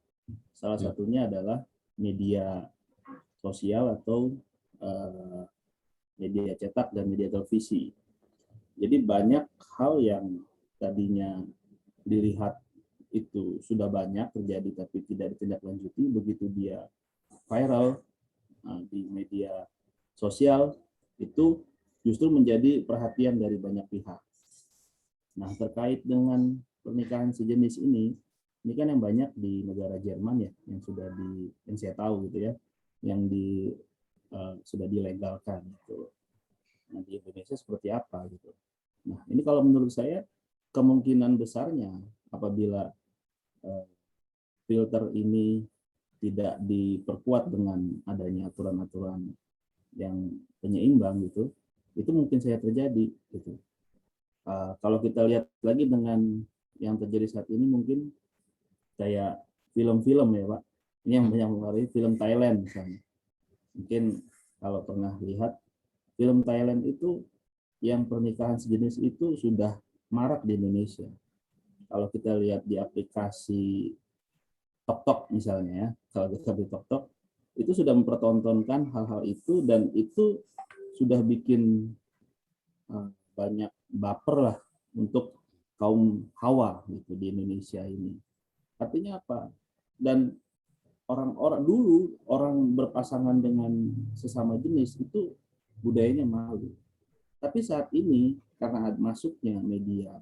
Salah satunya adalah media sosial atau media cetak dan media televisi. Jadi banyak hal yang tadinya dilihat itu sudah banyak terjadi tapi tidak ditindaklanjuti, begitu dia viral di media sosial itu justru menjadi perhatian dari banyak pihak. Nah, terkait dengan pernikahan sejenis ini kan yang banyak di negara Jerman ya, yang saya tahu gitu ya, yang sudah dilegalkan gitu. Nah, di Indonesia seperti apa gitu. Nah, ini kalau menurut saya kemungkinan besarnya apabila filter ini tidak diperkuat dengan adanya aturan-aturan yang penyeimbang gitu, itu mungkin saya terjadi gitu. Kalau kita lihat lagi dengan yang terjadi saat ini mungkin kayak film-film ya Pak, ini yang banyak mempengaruhi film Thailand misalnya. Mungkin kalau pernah lihat film Thailand itu yang pernikahan sejenis itu sudah marak di Indonesia. Kalau kita lihat di aplikasi TokTok misalnya ya, kalau kita di TokTok itu sudah mempertontonkan hal-hal itu dan itu sudah bikin banyak baper lah untuk kaum Hawa gitu di Indonesia ini. Artinya apa? Dan orang-orang dulu orang berpasangan dengan sesama jenis itu budayanya malu. Tapi saat ini karena masuknya media,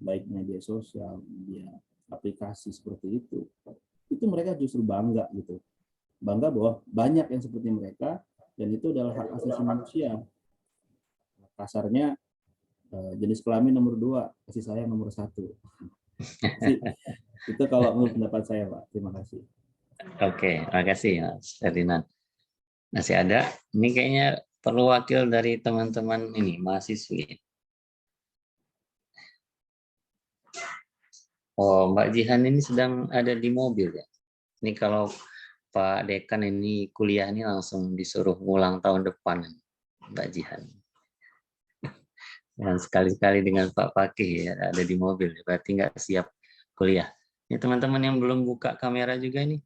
baik media sosial, media aplikasi seperti itu mereka justru bangga gitu. bangga bahwa banyak yang seperti mereka, dan itu adalah hak asasi manusia. Kasarnya jenis kelamin nomor 2, kasih sayang nomor 1. Itu kalau menurut pendapat saya, Pak. Terima kasih. Oke, makasih Mas Ferdinand. Masih ada? Ini kayaknya perlu wakil dari teman-teman ini, mahasiswi. Oh, Mbak Jihan ini sedang ada di mobil ya. Ini kalau Pak Dekan ini kuliah ini langsung disuruh ulang tahun depan, Mbak Jihan. Dan sekali-sekali dengan Pak Fakih ya, ada di mobil, berarti nggak siap kuliah. Ini teman-teman yang belum buka kamera juga ini.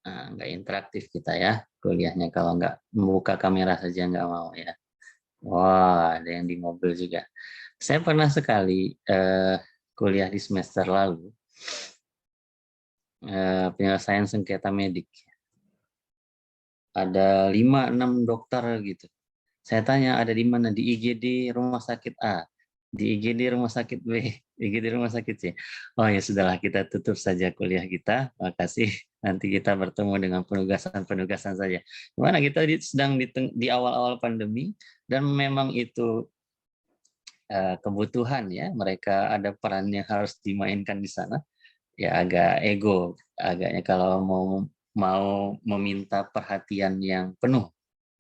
Nah, nggak interaktif kita ya kuliahnya kalau nggak membuka kamera saja nggak mau ya. Wah, ada yang di mobil juga. Saya pernah sekali kuliah di semester lalu penyelesaian sengketa medik. Ada 5-6 dokter gitu. Saya tanya ada di mana, di IGD rumah sakit A, di IGD rumah sakit B, IGD rumah sakit C. Oh ya sudahlah, kita tutup saja kuliah kita. Makasih. Nanti kita bertemu dengan penugasan-penugasan saja. Gimana kita sedang di awal-awal pandemi dan memang itu kebutuhan ya, mereka ada peran yang harus dimainkan di sana. Ya agak ego, agaknya kalau mau meminta perhatian yang penuh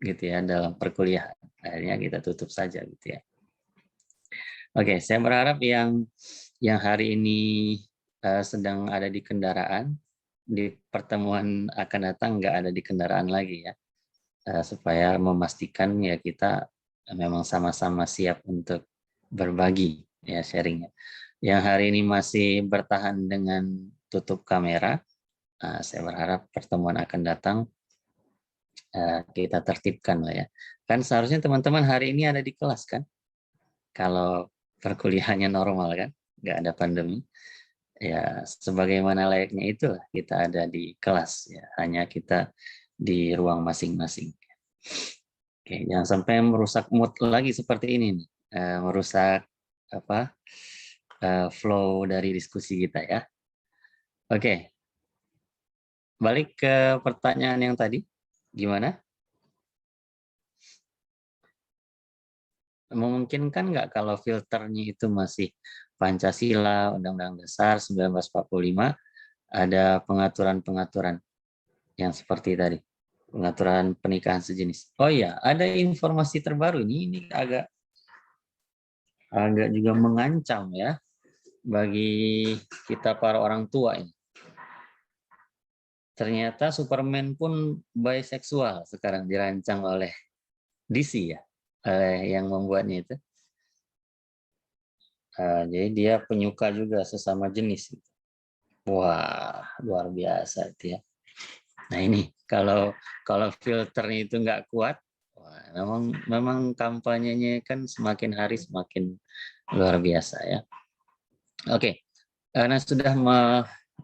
gitu ya dalam perkuliahan. Akhirnya kita tutup saja gitu ya. Oke, saya berharap yang hari ini sedang ada di kendaraan, di pertemuan akan datang nggak ada di kendaraan lagi ya, supaya memastikan ya kita memang sama-sama siap untuk berbagi ya sharingnya. Yang hari ini masih bertahan dengan tutup kamera, saya berharap pertemuan akan datang kita tertibkan lah ya. Kan seharusnya teman-teman hari ini ada di kelas kan? Kalau perkuliahannya normal kan, nggak ada pandemi. Ya sebagaimana layaknya itulah kita ada di kelas ya, hanya kita di ruang masing-masing. Oke, jangan sampai merusak mood lagi seperti ini nih, merusak flow dari diskusi kita ya. Oke, balik ke pertanyaan yang tadi, gimana? Memungkinkan nggak kalau filternya itu masih Pancasila, Undang-Undang Dasar 1945, ada pengaturan-pengaturan yang seperti tadi, pengaturan pernikahan sejenis. Oh iya, ada informasi terbaru ini agak juga mengancam ya bagi kita para orang tua ini. Ternyata Superman pun biseksual sekarang dirancang oleh DC ya, yang membuatnya itu. Jadi dia penyuka juga sesama jenis. Wah, luar biasa itu ya. Nah ini kalau filternya itu nggak kuat, wah, memang kampanyenya kan semakin hari semakin luar biasa ya. Oke, karena sudah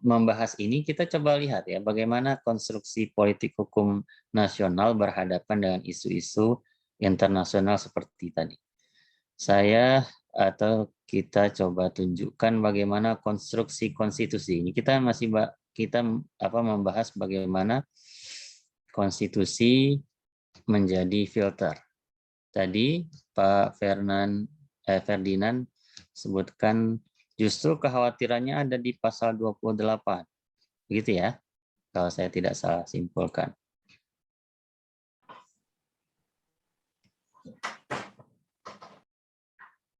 membahas ini, kita coba lihat ya bagaimana konstruksi politik hukum nasional berhadapan dengan isu-isu internasional seperti tadi. Kita coba tunjukkan bagaimana konstruksi konstitusi ini. Kita membahas bagaimana konstitusi menjadi filter. Tadi Pak Ferdinand sebutkan justru kekhawatirannya ada di pasal 28. Begitu ya, kalau saya tidak salah simpulkan.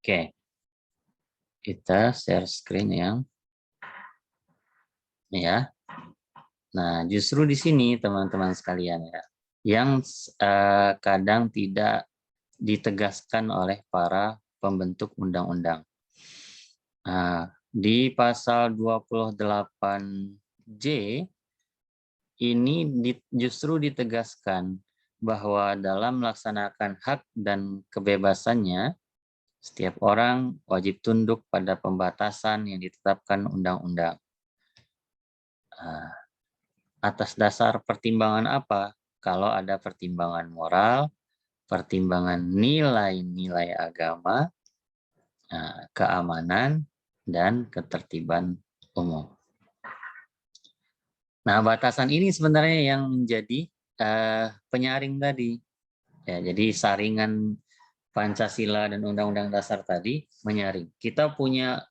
Oke, kita share screen ya. Nah, justru di sini teman-teman sekalian ya, yang kadang tidak ditegaskan oleh para pembentuk undang-undang. Nah, di pasal 28J ini justru ditegaskan bahwa dalam melaksanakan hak dan kebebasannya, setiap orang wajib tunduk pada pembatasan yang ditetapkan undang-undang. Atas dasar pertimbangan apa? Kalau ada pertimbangan moral, pertimbangan nilai-nilai agama, keamanan, dan ketertiban umum. Nah, batasan ini sebenarnya yang menjadi penyaring tadi. Ya, jadi saringan Pancasila dan Undang-Undang Dasar tadi menyaring. Kita punya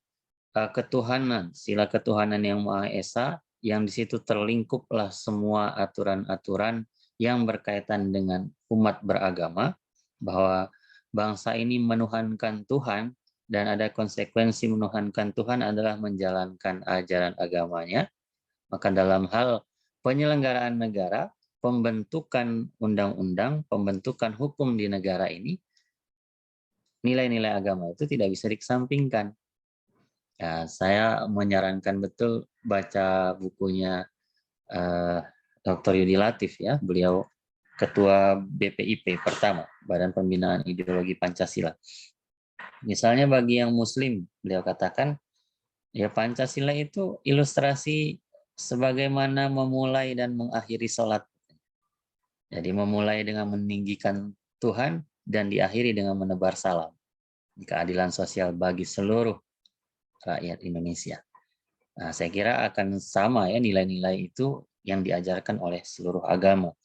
ketuhanan, sila ketuhanan yang Maha Esa, yang di situ terlingkuplah semua aturan-aturan yang berkaitan dengan umat beragama, bahwa bangsa ini menuhankan Tuhan, dan ada konsekuensi menuhankan Tuhan adalah menjalankan ajaran agamanya. Maka dalam hal penyelenggaraan negara, pembentukan undang-undang, pembentukan hukum di negara ini, nilai-nilai agama itu tidak bisa dikesampingkan. Ya, saya menyarankan betul baca bukunya Dr. Yudi Latif, ya, beliau ketua BPIP pertama, Badan Pembinaan Ideologi Pancasila. Misalnya bagi yang Muslim, beliau katakan, ya Pancasila itu ilustrasi sebagaimana memulai dan mengakhiri sholat. Jadi memulai dengan meninggikan Tuhan dan diakhiri dengan menebar salam. Keadilan sosial bagi seluruh rakyat Indonesia. Nah, saya kira akan sama ya nilai-nilai itu yang diajarkan oleh seluruh agama.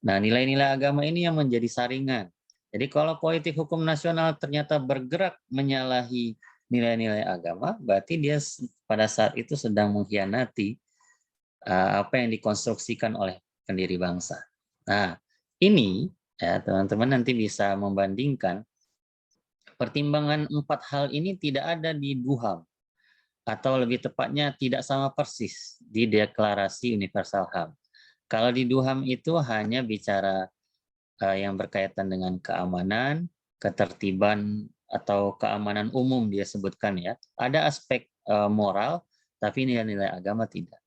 Nah, nilai-nilai agama ini yang menjadi saringan. Jadi kalau politik hukum nasional ternyata bergerak menyalahi nilai-nilai agama, berarti dia pada saat itu sedang mengkhianati apa yang dikonstruksikan oleh pendiri bangsa. Nah, ini ya teman-teman nanti bisa membandingkan pertimbangan 4 hal ini tidak ada di DUHAM, atau lebih tepatnya tidak sama persis di Deklarasi Universal HAM. Kalau di DUHAM itu hanya bicara yang berkaitan dengan keamanan, ketertiban atau keamanan umum dia sebutkan ya. Ada aspek moral, tapi nilai-nilai agama tidak.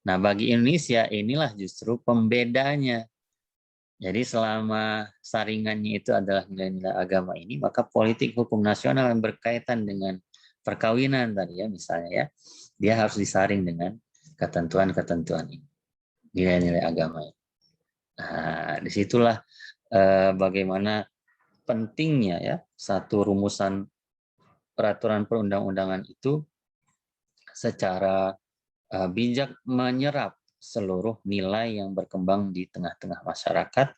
Nah, bagi Indonesia inilah justru pembedanya. Jadi selama saringannya itu adalah nilai-nilai agama ini, maka politik hukum nasional yang berkaitan dengan perkawinan tadi ya misalnya ya, dia harus disaring dengan ketentuan-ketentuan ini, nilai-nilai agama ini. Nah, disitulah bagaimana pentingnya ya satu rumusan peraturan perundang-undangan itu secara bijak menyerap seluruh nilai yang berkembang di tengah-tengah masyarakat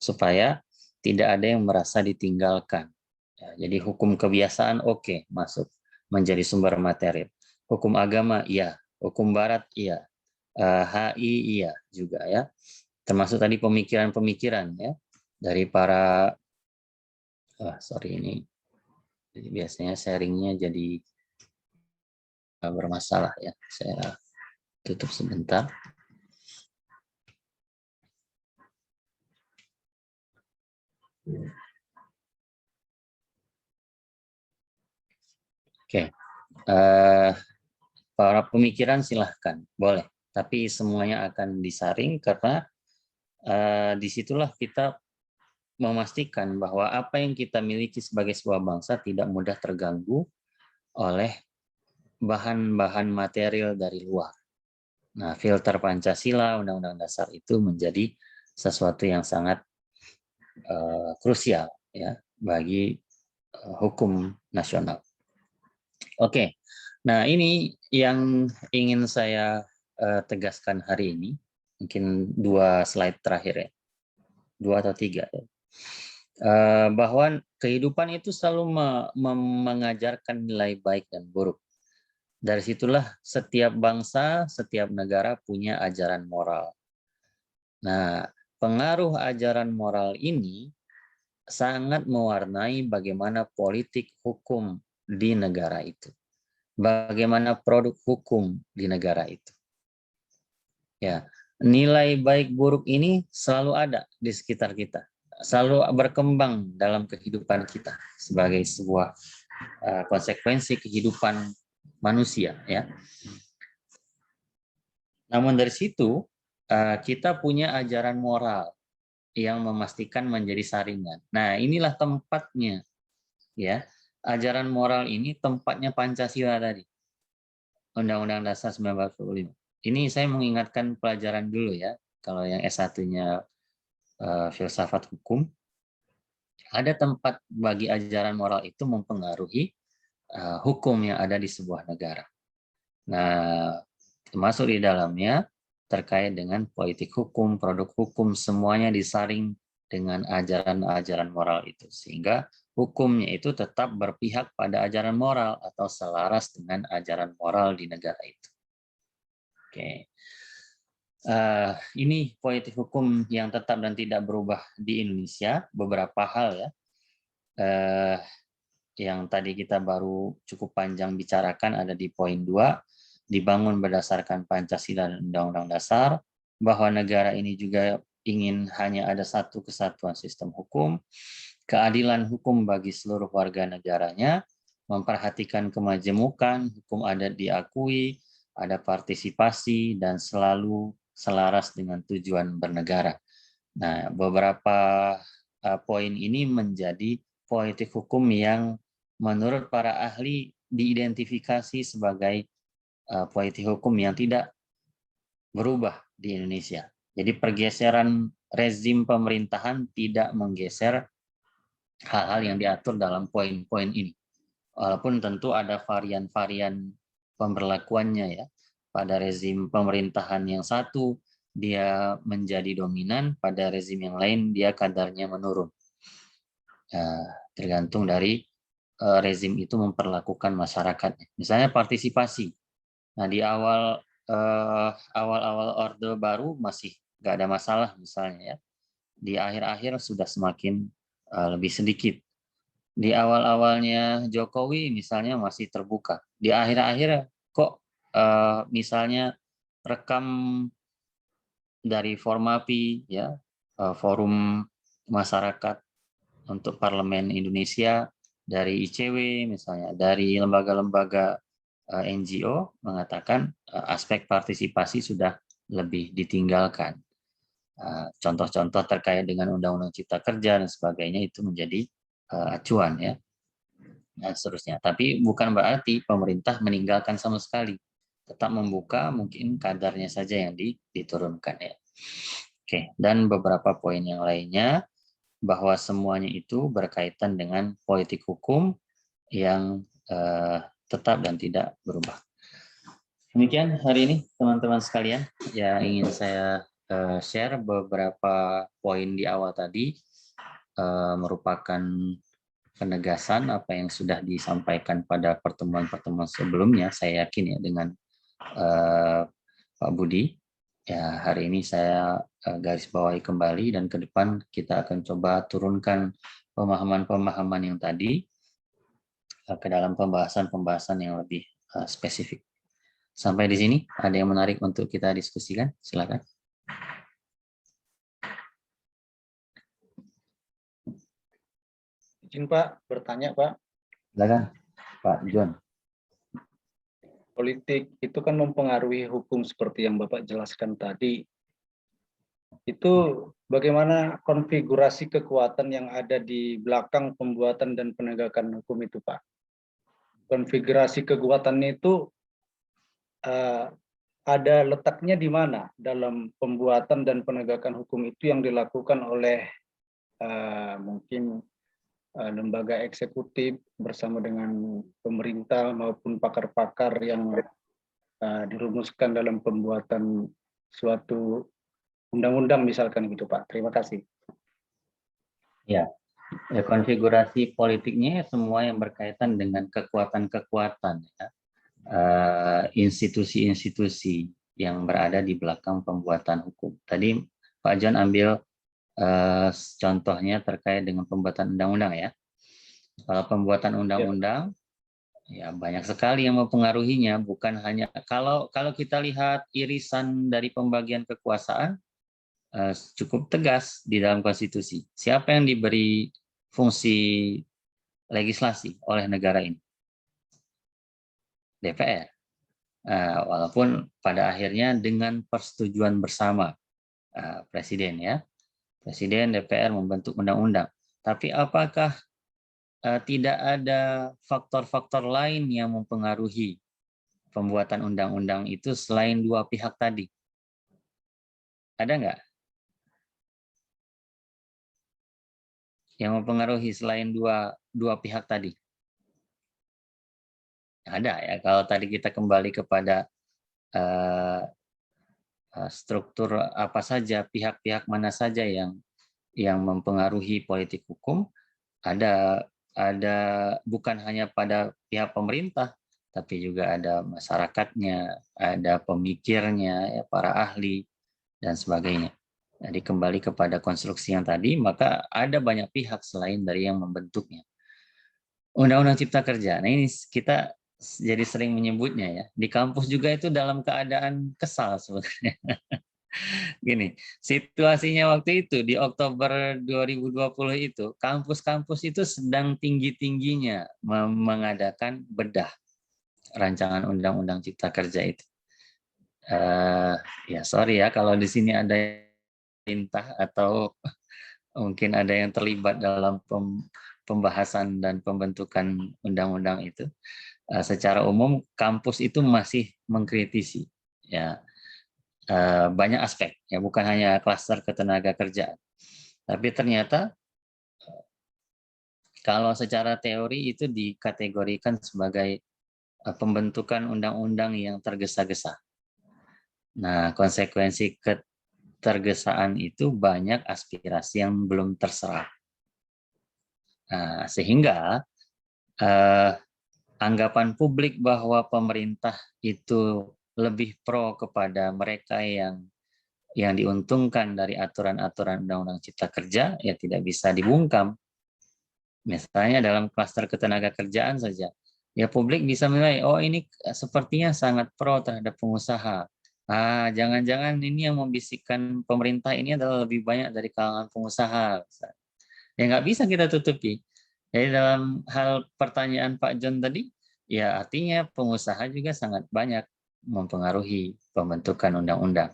supaya tidak ada yang merasa ditinggalkan. Ya, jadi hukum kebiasaan oke, masuk menjadi sumber material. Hukum agama iya, hukum barat iya, HI iya juga ya. Termasuk tadi pemikiran-pemikiran ya dari para ini jadi biasanya sharingnya jadi bermasalah ya. Saya tutup sebentar. Oke, para pemikiran silahkan, boleh. Tapi semuanya akan disaring karena disitulah kita memastikan bahwa apa yang kita miliki sebagai sebuah bangsa tidak mudah terganggu oleh bahan-bahan material dari luar. Nah, filter Pancasila, Undang-Undang Dasar itu menjadi sesuatu yang sangat krusial ya bagi hukum nasional. Oke, nah ini yang ingin saya tegaskan hari ini. Mungkin 2 slide terakhir ya, 2 atau 3 ya. Bahwa kehidupan itu selalu mengajarkan nilai baik dan buruk. Dari situlah setiap bangsa, setiap negara punya ajaran moral. Nah, pengaruh ajaran moral ini sangat mewarnai bagaimana politik hukum di negara itu. Bagaimana produk hukum di negara itu. Ya, nilai baik buruk ini selalu ada di sekitar kita. Selalu berkembang dalam kehidupan kita sebagai sebuah konsekuensi kehidupan manusia ya. Namun dari situ kita punya ajaran moral yang memastikan menjadi saringan. Nah, inilah tempatnya ya. Ajaran moral ini tempatnya Pancasila tadi. Undang-Undang Dasar 1945. Ini saya mengingatkan pelajaran dulu ya. Kalau yang S1-nya filsafat hukum, ada tempat bagi ajaran moral itu mempengaruhi hukum yang ada di sebuah negara. Nah, termasuk di dalamnya terkait dengan politik hukum, produk hukum, semuanya disaring dengan ajaran-ajaran moral itu. Sehingga hukumnya itu tetap berpihak pada ajaran moral atau selaras dengan ajaran moral di negara itu. Oke. Ini politik hukum yang tetap dan tidak berubah di Indonesia. Beberapa hal ya. Yang tadi kita baru cukup panjang bicarakan ada di poin 2, dibangun berdasarkan Pancasila dan Undang-Undang Dasar, bahwa negara ini juga ingin hanya ada satu kesatuan sistem hukum, keadilan hukum bagi seluruh warga negaranya, memperhatikan kemajemukan, hukum adat diakui, ada partisipasi, dan selalu selaras dengan tujuan bernegara. Nah, beberapa poin ini menjadi politik hukum yang menurut para ahli diidentifikasi sebagai politik hukum yang tidak berubah di Indonesia. Jadi pergeseran rezim pemerintahan tidak menggeser hal-hal yang diatur dalam poin-poin ini. Walaupun tentu ada varian-varian pemberlakuannya ya. Pada rezim pemerintahan yang satu dia menjadi dominan, pada rezim yang lain dia kadarnya menurun. Tergantung dari rezim itu memperlakukan masyarakatnya. Misalnya partisipasi. Nah, di awal-awal Orde Baru masih nggak ada masalah misalnya ya. Di akhir-akhir sudah semakin lebih sedikit. Di awal-awalnya Jokowi misalnya masih terbuka. Di akhir-akhir kok misalnya rekam dari Formapi ya, Forum Masyarakat untuk Parlemen Indonesia, dari ICW misalnya, dari lembaga-lembaga NGO mengatakan aspek partisipasi sudah lebih ditinggalkan. Contoh-contoh terkait dengan Undang-Undang Cipta Kerja dan sebagainya itu menjadi acuan ya, dan seterusnya. Tapi bukan berarti pemerintah meninggalkan sama sekali, tetap membuka, mungkin kadarnya saja yang diturunkan ya. Oke, dan beberapa poin yang lainnya, bahwa semuanya itu berkaitan dengan politik hukum yang tetap dan tidak berubah. Demikian hari ini teman-teman sekalian yang ingin saya share. Beberapa poin di awal tadi merupakan penegasan apa yang sudah disampaikan pada pertemuan-pertemuan sebelumnya. Saya yakin ya dengan Pak Budi. Ya, hari ini saya garis bawahi kembali, dan ke depan kita akan coba turunkan pemahaman-pemahaman yang tadi ke dalam pembahasan-pembahasan yang lebih spesifik. Sampai di sini, ada yang menarik untuk kita diskusikan? Silakan. Izin Pak, bertanya Pak. Silakan, Pak John. Politik itu kan mempengaruhi hukum seperti yang Bapak jelaskan tadi. Itu bagaimana konfigurasi kekuatan yang ada di belakang pembuatan dan penegakan hukum itu, Pak? Konfigurasi kekuatan itu ada letaknya di mana dalam pembuatan dan penegakan hukum itu yang dilakukan oleh mungkin lembaga eksekutif bersama dengan pemerintah maupun pakar-pakar yang dirumuskan dalam pembuatan suatu undang-undang misalkan gitu Pak. Terima kasih. Ya, konfigurasi politiknya semua yang berkaitan dengan kekuatan-kekuatan ya. Institusi-institusi yang berada di belakang pembuatan hukum. Tadi Pak John ambil contohnya terkait dengan pembuatan undang-undang ya. Kalau pembuatan undang-undang ya banyak sekali yang mempengaruhinya, bukan hanya kalau kita lihat irisan dari pembagian kekuasaan cukup tegas di dalam konstitusi. Siapa yang diberi fungsi legislasi oleh negara ini? DPR. Walaupun pada akhirnya dengan persetujuan bersama Presiden ya. Presiden, DPR membentuk undang-undang. Tapi apakah tidak ada faktor-faktor lain yang mempengaruhi pembuatan undang-undang itu selain dua pihak tadi? Ada nggak? Yang mempengaruhi selain dua pihak tadi? Ada ya. Kalau tadi kita kembali kepada struktur apa saja, pihak-pihak mana saja yang mempengaruhi politik hukum, ada bukan hanya pada pihak pemerintah, tapi juga ada masyarakatnya, ada pemikirnya, ya, para ahli dan sebagainya. Jadi kembali kepada konstruksi yang tadi, maka ada banyak pihak selain dari yang membentuknya. Undang-Undang Cipta Kerja. Nah, ini kita jadi sering menyebutnya ya. Di kampus juga itu dalam keadaan kesal sebenarnya. Gini, situasinya waktu itu di Oktober 2020 itu, kampus-kampus itu sedang tinggi-tingginya mengadakan bedah rancangan Undang-Undang Cipta Kerja itu. Ya sorry ya kalau di sini ada pemerintah atau mungkin ada yang terlibat dalam pembahasan dan pembentukan undang-undang itu. Secara umum kampus itu masih mengkritisi ya banyak aspek ya, bukan hanya klaster ketenaga kerjaan, tapi ternyata kalau secara teori itu dikategorikan sebagai pembentukan undang-undang yang tergesa-gesa. Nah, konsekuensi ketergesaan itu banyak aspirasi yang belum terserap. Nah, sehingga anggapan publik bahwa pemerintah itu lebih pro kepada mereka yang diuntungkan dari aturan-aturan Undang-Undang Cipta Kerja ya tidak bisa dibungkam. Misalnya dalam klaster ketenaga kerjaan saja, ya publik bisa menilai, oh ini sepertinya sangat pro terhadap pengusaha. Jangan-jangan ini yang membisikkan pemerintah ini adalah lebih banyak dari kalangan pengusaha. Ya nggak bisa kita tutupi. Jadi dalam hal pertanyaan Pak John tadi, ya artinya pengusaha juga sangat banyak mempengaruhi pembentukan undang-undang.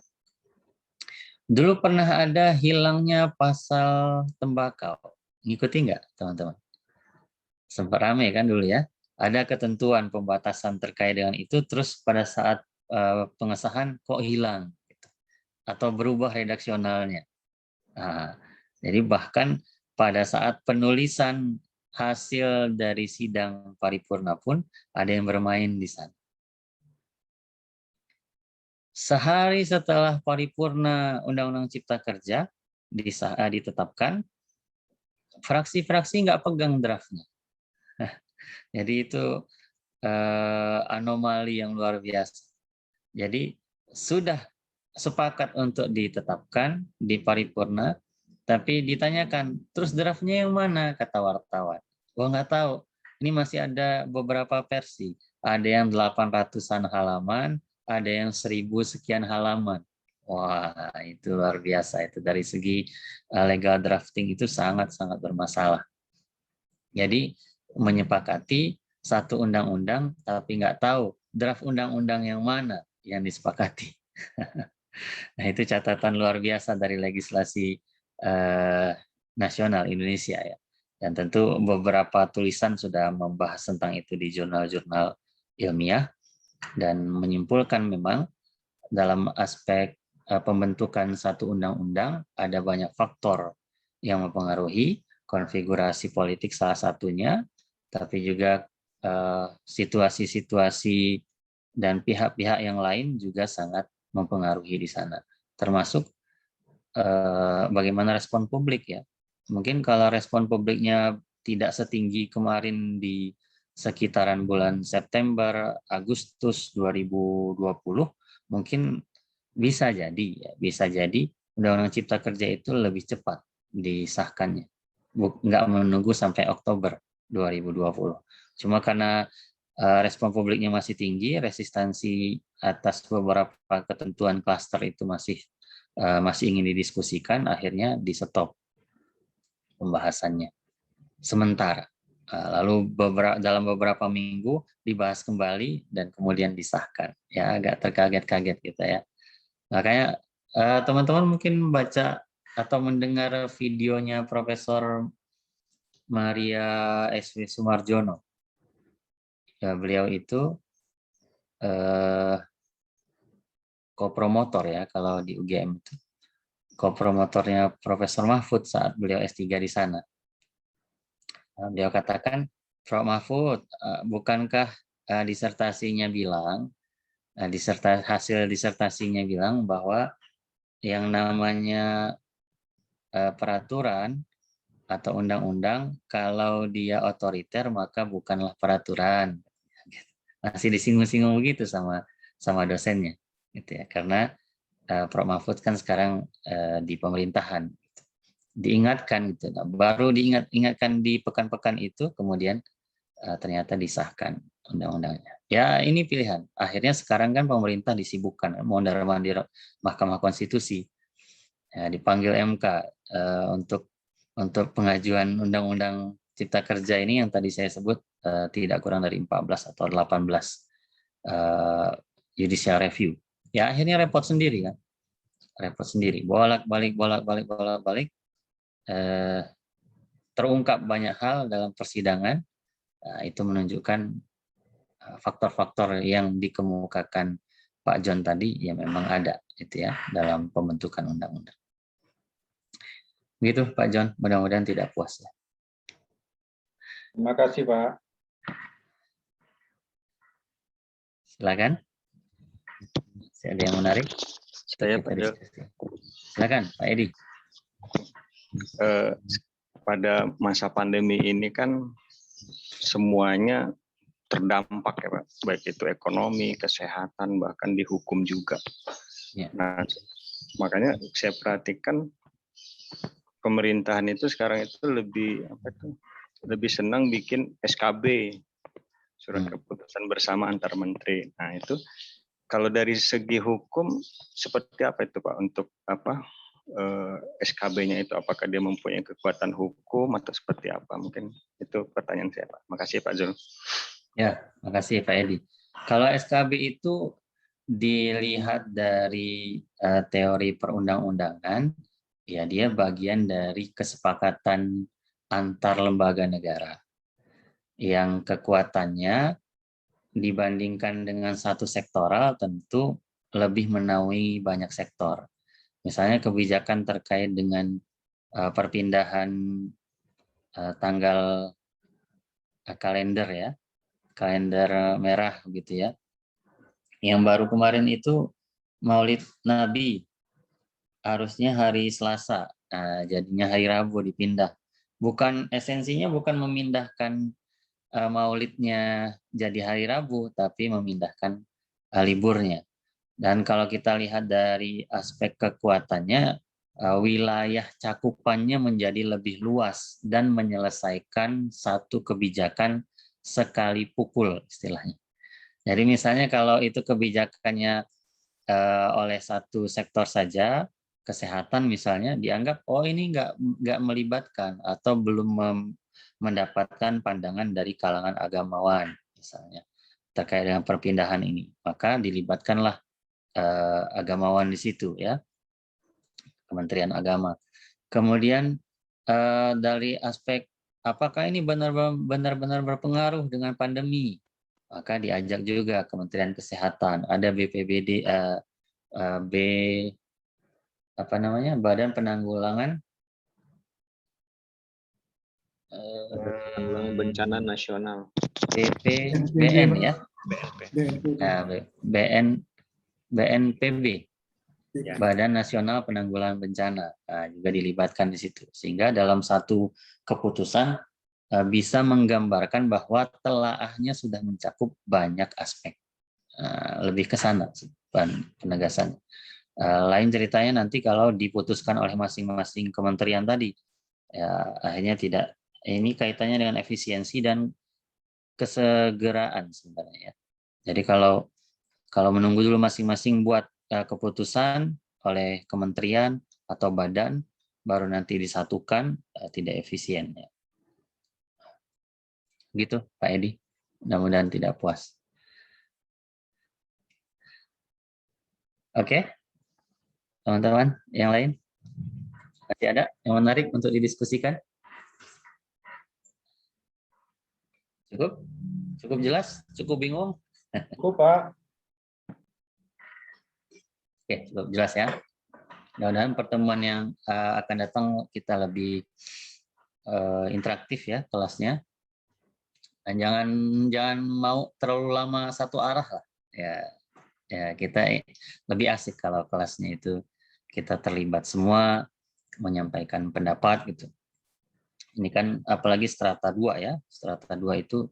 Dulu pernah ada hilangnya pasal tembakau. Ngikuti nggak teman-teman? Sempat ramai kan dulu ya. Ada ketentuan pembatasan terkait dengan itu, terus pada saat pengesahan kok hilang. Gitu. Atau berubah redaksionalnya. Nah, jadi bahkan pada saat penulisan hasil dari sidang paripurna pun ada yang bermain di sana. Sehari setelah paripurna Undang-Undang Cipta Kerja ditetapkan, fraksi-fraksi nggak pegang draftnya. Jadi itu anomali yang luar biasa. Jadi sudah sepakat untuk ditetapkan di paripurna, tapi ditanyakan, terus draftnya yang mana, kata wartawan. Gua nggak tahu, ini masih ada beberapa versi. Ada yang 800-an halaman, ada yang 1000 sekian halaman. Wah, itu luar biasa. Itu dari segi legal drafting itu sangat-sangat bermasalah. Jadi menyepakati satu undang-undang, tapi nggak tahu draft undang-undang yang mana yang disepakati. Nah, itu catatan luar biasa dari legislasi nasional Indonesia ya. Dan tentu beberapa tulisan sudah membahas tentang itu di jurnal-jurnal ilmiah dan menyimpulkan memang dalam aspek pembentukan satu undang-undang ada banyak faktor yang mempengaruhi, konfigurasi politik salah satunya, tapi juga situasi-situasi dan pihak-pihak yang lain juga sangat mempengaruhi di sana. Termasuk bagaimana respon publik ya. Mungkin kalau respon publiknya tidak setinggi kemarin di sekitaran bulan September, Agustus 2020, mungkin bisa jadi Undang-Undang Cipta Kerja itu lebih cepat disahkannya. Nggak menunggu sampai Oktober 2020. Cuma karena respon publiknya masih tinggi, resistensi atas beberapa ketentuan klaster itu masih ingin didiskusikan, akhirnya di-stop pembahasannya sementara. Lalu dalam beberapa minggu dibahas kembali dan kemudian disahkan. Ya agak terkaget-kaget kita ya. Makanya teman-teman mungkin baca atau mendengar videonya Profesor Maria S.W. Sumarjono. Ya, beliau itu kopromotor ya kalau di UGM itu. Kopromotornya Profesor Mahfud saat beliau S3 di sana. Beliau katakan, Prof. Mahfud, bukankah disertasinya bilang Nah, hasil disertasinya bilang bahwa yang namanya peraturan atau undang-undang, kalau dia otoriter maka bukanlah peraturan. Masih disinggung-singgung begitu sama dosennya, gitu ya. Karena Prof. Mahfud kan sekarang di pemerintahan, diingatkan gitu. Nah, baru diingatkan di pekan-pekan itu, kemudian ternyata disahkan undang-undangnya. Ya ini pilihan. Akhirnya sekarang kan pemerintah disibukkan mondar-mandir Mahkamah Konstitusi, ya, dipanggil MK untuk pengajuan undang-undang Cipta Kerja ini yang tadi saya sebut tidak kurang dari 14 atau 18 judicial review. Ya akhirnya repot sendiri kan, repot sendiri, bolak-balik terungkap banyak hal dalam persidangan. Itu menunjukkan faktor-faktor yang dikemukakan Pak John tadi ya memang ada gitu ya dalam pembentukan undang-undang. Begitu Pak John, mudah-mudahan tidak puas ya. Terima kasih Pak. Silakan. Ada yang menarik? Saya Pak John. Silakan Pak Edi. Pada masa pandemi ini kan semuanya terdampak ya Pak, baik itu ekonomi, kesehatan, bahkan di hukum juga. Ya. Nah, makanya saya perhatikan pemerintahan itu sekarang itu lebih senang bikin SKB, surat keputusan bersama antar menteri. Nah itu kalau dari segi hukum seperti apa itu Pak untuk SKB-nya itu, apakah dia mempunyai kekuatan hukum atau seperti apa? Mungkin itu pertanyaan saya Pak. Makasih Pak Zul. Ya, makasih Pak Edi. Kalau SKB itu dilihat dari teori perundang-undangan, ya dia bagian dari kesepakatan antar lembaga negara yang kekuatannya dibandingkan dengan satu sektoral tentu lebih menaungi banyak sektor. Misalnya kebijakan terkait dengan perpindahan tanggal kalender ya, kalender merah gitu ya. Yang baru kemarin itu Maulid Nabi harusnya hari Selasa, jadinya hari Rabu dipindah. Esensinya bukan memindahkan Maulidnya jadi hari Rabu, tapi memindahkan liburnya. Dan kalau kita lihat dari aspek kekuatannya, wilayah cakupannya menjadi lebih luas dan menyelesaikan satu kebijakan sekali pukul istilahnya. Jadi misalnya kalau itu kebijakannya oleh satu sektor saja, kesehatan misalnya dianggap ini nggak melibatkan atau belum mendapatkan pandangan dari kalangan agamawan misalnya terkait dengan perpindahan ini, maka dilibatkanlah agamawan di situ ya, Kementerian Agama. Kemudian dari aspek apakah ini benar-benar berpengaruh dengan pandemi, maka diajak juga Kementerian Kesehatan, ada BPBD, Badan Penanggulangan Bencana Nasional. BPBN ya. BNPB. Badan Nasional Penanggulangan Bencana juga dilibatkan di situ, sehingga dalam satu keputusan bisa menggambarkan bahwa telaahnya sudah mencakup banyak aspek. Lebih ke sana penegasan. Lain ceritanya nanti kalau diputuskan oleh masing-masing kementerian tadi, ya akhirnya tidak. Ini kaitannya dengan efisiensi dan kesegeraan sebenarnya. Jadi kalau menunggu dulu masing-masing buat keputusan oleh kementerian atau badan, baru nanti disatukan, tidak efisien. Ya. Gitu Pak Edi, mudah-mudahan tidak puas. Oke, teman-teman yang lain, masih ada yang menarik untuk didiskusikan? Cukup jelas? Cukup bingung? Cukup Pak. Oke, cukup jelas ya. Mudah-mudahan pertemuan yang akan datang kita lebih interaktif ya kelasnya. Dan jangan mau terlalu lama satu arah lah. Ya, Ya, kita lebih asik kalau kelasnya itu kita terlibat semua menyampaikan pendapat gitu. Ini kan apalagi strata 2 ya. Strata 2 itu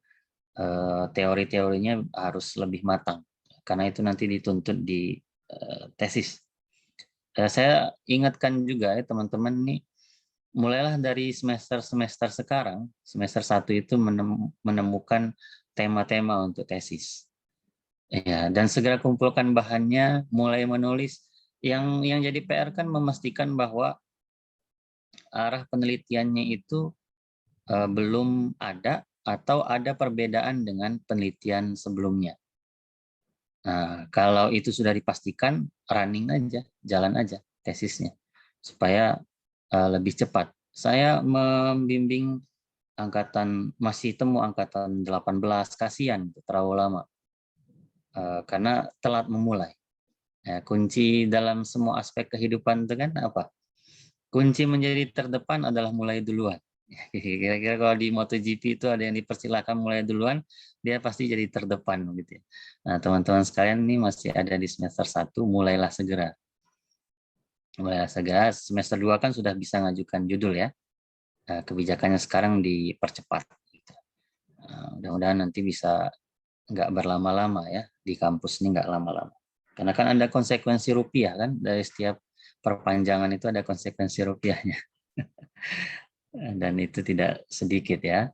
teori-teorinya harus lebih matang karena itu nanti dituntut di tesis. Saya ingatkan juga ya teman-teman nih, mulailah dari semester sekarang, semester 1 itu menemukan tema-tema untuk tesis. Ya, dan segera kumpulkan bahannya, mulai menulis. Yang jadi PR kan memastikan bahwa arah penelitiannya itu belum ada atau ada perbedaan dengan penelitian sebelumnya. Nah, kalau itu sudah dipastikan, running aja, jalan aja tesisnya, supaya lebih cepat. Saya membimbing masih temu angkatan 18, kasihan, terlalu lama. Karena telat memulai. Kunci dalam semua aspek kehidupan itu kan apa? Kunci menjadi terdepan adalah mulai duluan. Kira-kira kalau di MotoGP itu ada yang dipersilakan mulai duluan, dia pasti jadi terdepan gitu ya. Nah, teman-teman sekalian ini masih ada di semester 1, mulailah segera. Mulailah segera, semester 2 kan sudah bisa ngajukan judul ya. Kebijakannya sekarang dipercepat. Gitu. Mudah-mudahan nanti bisa nggak berlama-lama ya, di kampus ini nggak lama-lama. Karena kan ada konsekuensi rupiah kan, dari setiap perpanjangan itu ada konsekuensi rupiahnya. Dan itu tidak sedikit ya.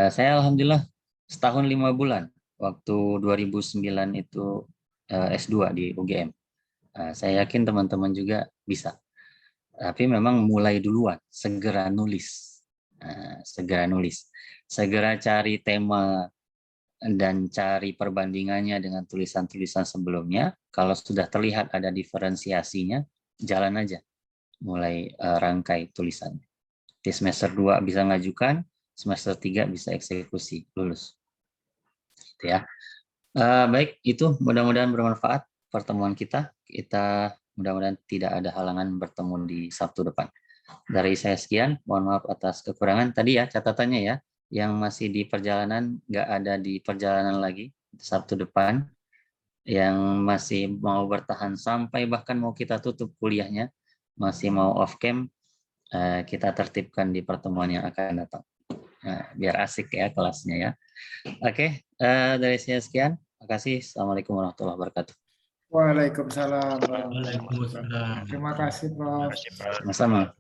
Saya alhamdulillah setahun 5 bulan waktu 2009 itu S2 di UGM. Saya yakin teman-teman juga bisa. Tapi memang mulai duluan, segera nulis. Segera cari tema dan cari perbandingannya dengan tulisan-tulisan sebelumnya. Kalau sudah terlihat ada diferensiasinya, jalan aja. Mulai rangkai tulisannya. Di semester 2 bisa ngajukan, semester 3 bisa eksekusi, lulus. Gitu ya. Baik, itu mudah-mudahan bermanfaat pertemuan kita. Kita mudah-mudahan tidak ada halangan bertemu di Sabtu depan. Dari saya sekian, mohon maaf atas kekurangan. Tadi ya catatannya ya, yang masih di perjalanan, nggak ada di perjalanan lagi, Sabtu depan. Yang masih mau bertahan sampai bahkan mau kita tutup kuliahnya, masih mau off cam, kita tertibkan di pertemuan yang akan datang. Biar asik ya kelasnya ya. Oke, dari saya sekian. Terima kasih. Assalamualaikum warahmatullahi wabarakatuh. Waalaikumsalam. Waalaikumsalam. Terima kasih, Prof. Sama-sama.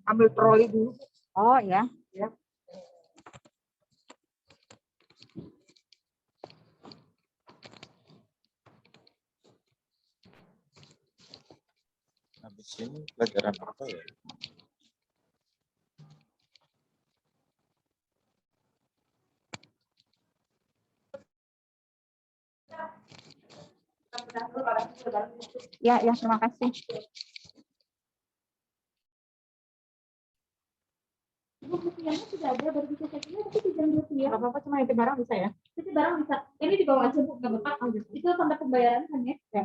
Ambil troli dulu. Oh ya. Ya. Habis ini pelajaran apa ya? Ya, terima kasih. Bukunya sudah ada, baru bisa ceknya, tapi tidak rupiah. Nggak apa-apa, cuma itu barang bisa ya? Itu barang bisa. Ini dibawa aja, Bu. Nggak apa-apa. Itu tanda pembayaran kan ya? Ya.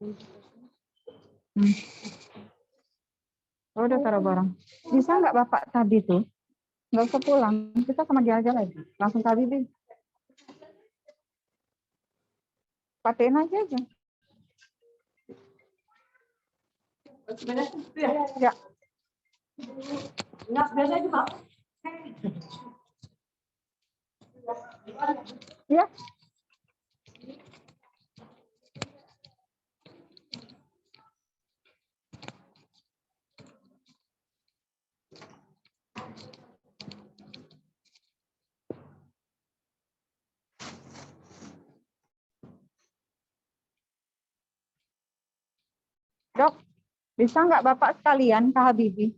Oh, udah taruh barang. Bisa nggak Bapak tadi tuh? Nggak usah pulang, kita sama dia aja lagi. Langsung tadi deh. Patein aja. Ya. Nggak, biasa aja, Pak. Ya. Dok, bisa nggak Bapak sekalian ke Habibie?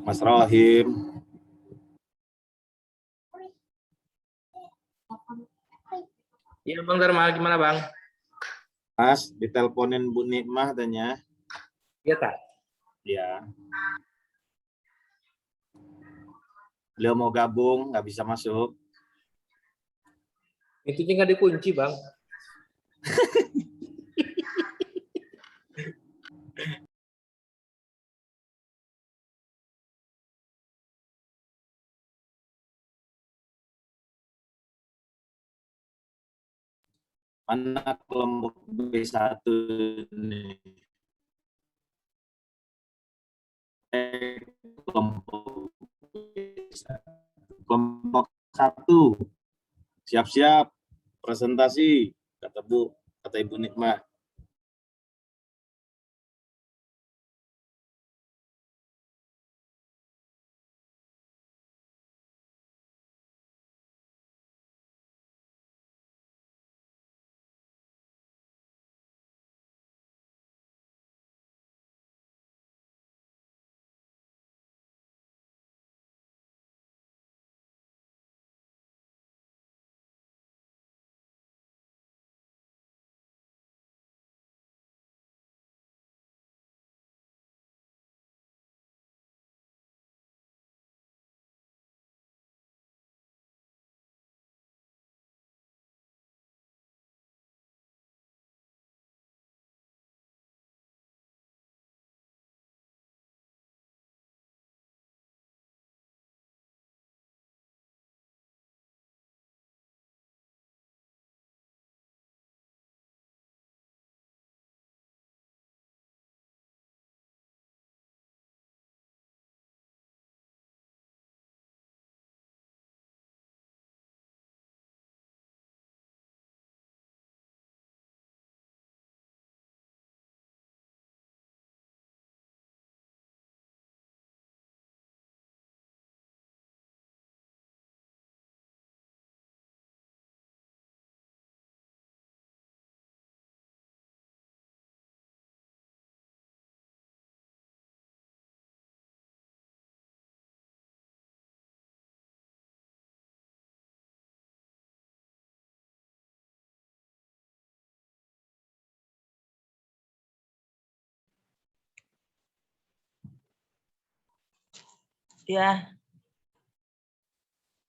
Mas Rohim. Iya Bang Dharma, gimana Bang? Mas, diteleponin Bu Nikmah tanya. Iya tak? Ya. Beliau mau gabung, nggak bisa masuk. Itu nggak dikunci Bang. Mana kelompok B1 nih? Kelompok 1. Siap-siap presentasi, kata Ibu Nikmah. Ya.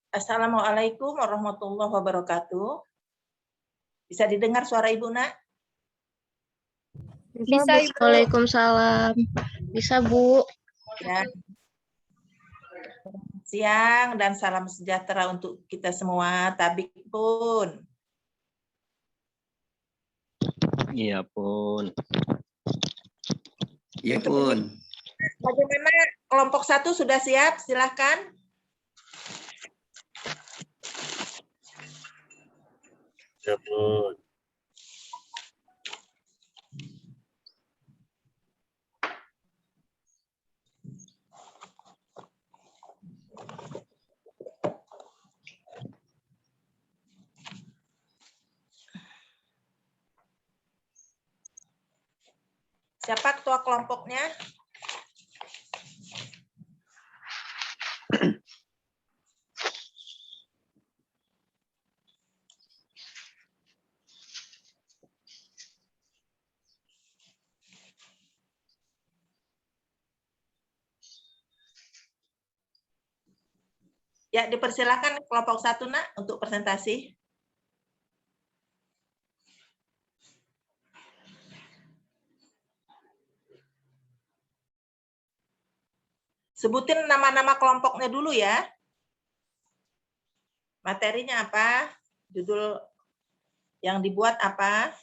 Assalamualaikum warahmatullahi wabarakatuh. Bisa didengar suara Ibu, Nak? Bisa, Ibu. Waalaikumsalam. Bisa, Bu. Ya. Siang dan salam sejahtera untuk kita semua. Tabik pun. Iya pun. Iya pun. Bagaimana kelompok 1 sudah siap? Silahkan. Ya pun. Siapa ketua kelompoknya? Ya, dipersilakan kelompok 1, Nak, untuk presentasi. Sebutin nama-nama kelompoknya dulu ya. Materinya apa? Judul yang dibuat apa?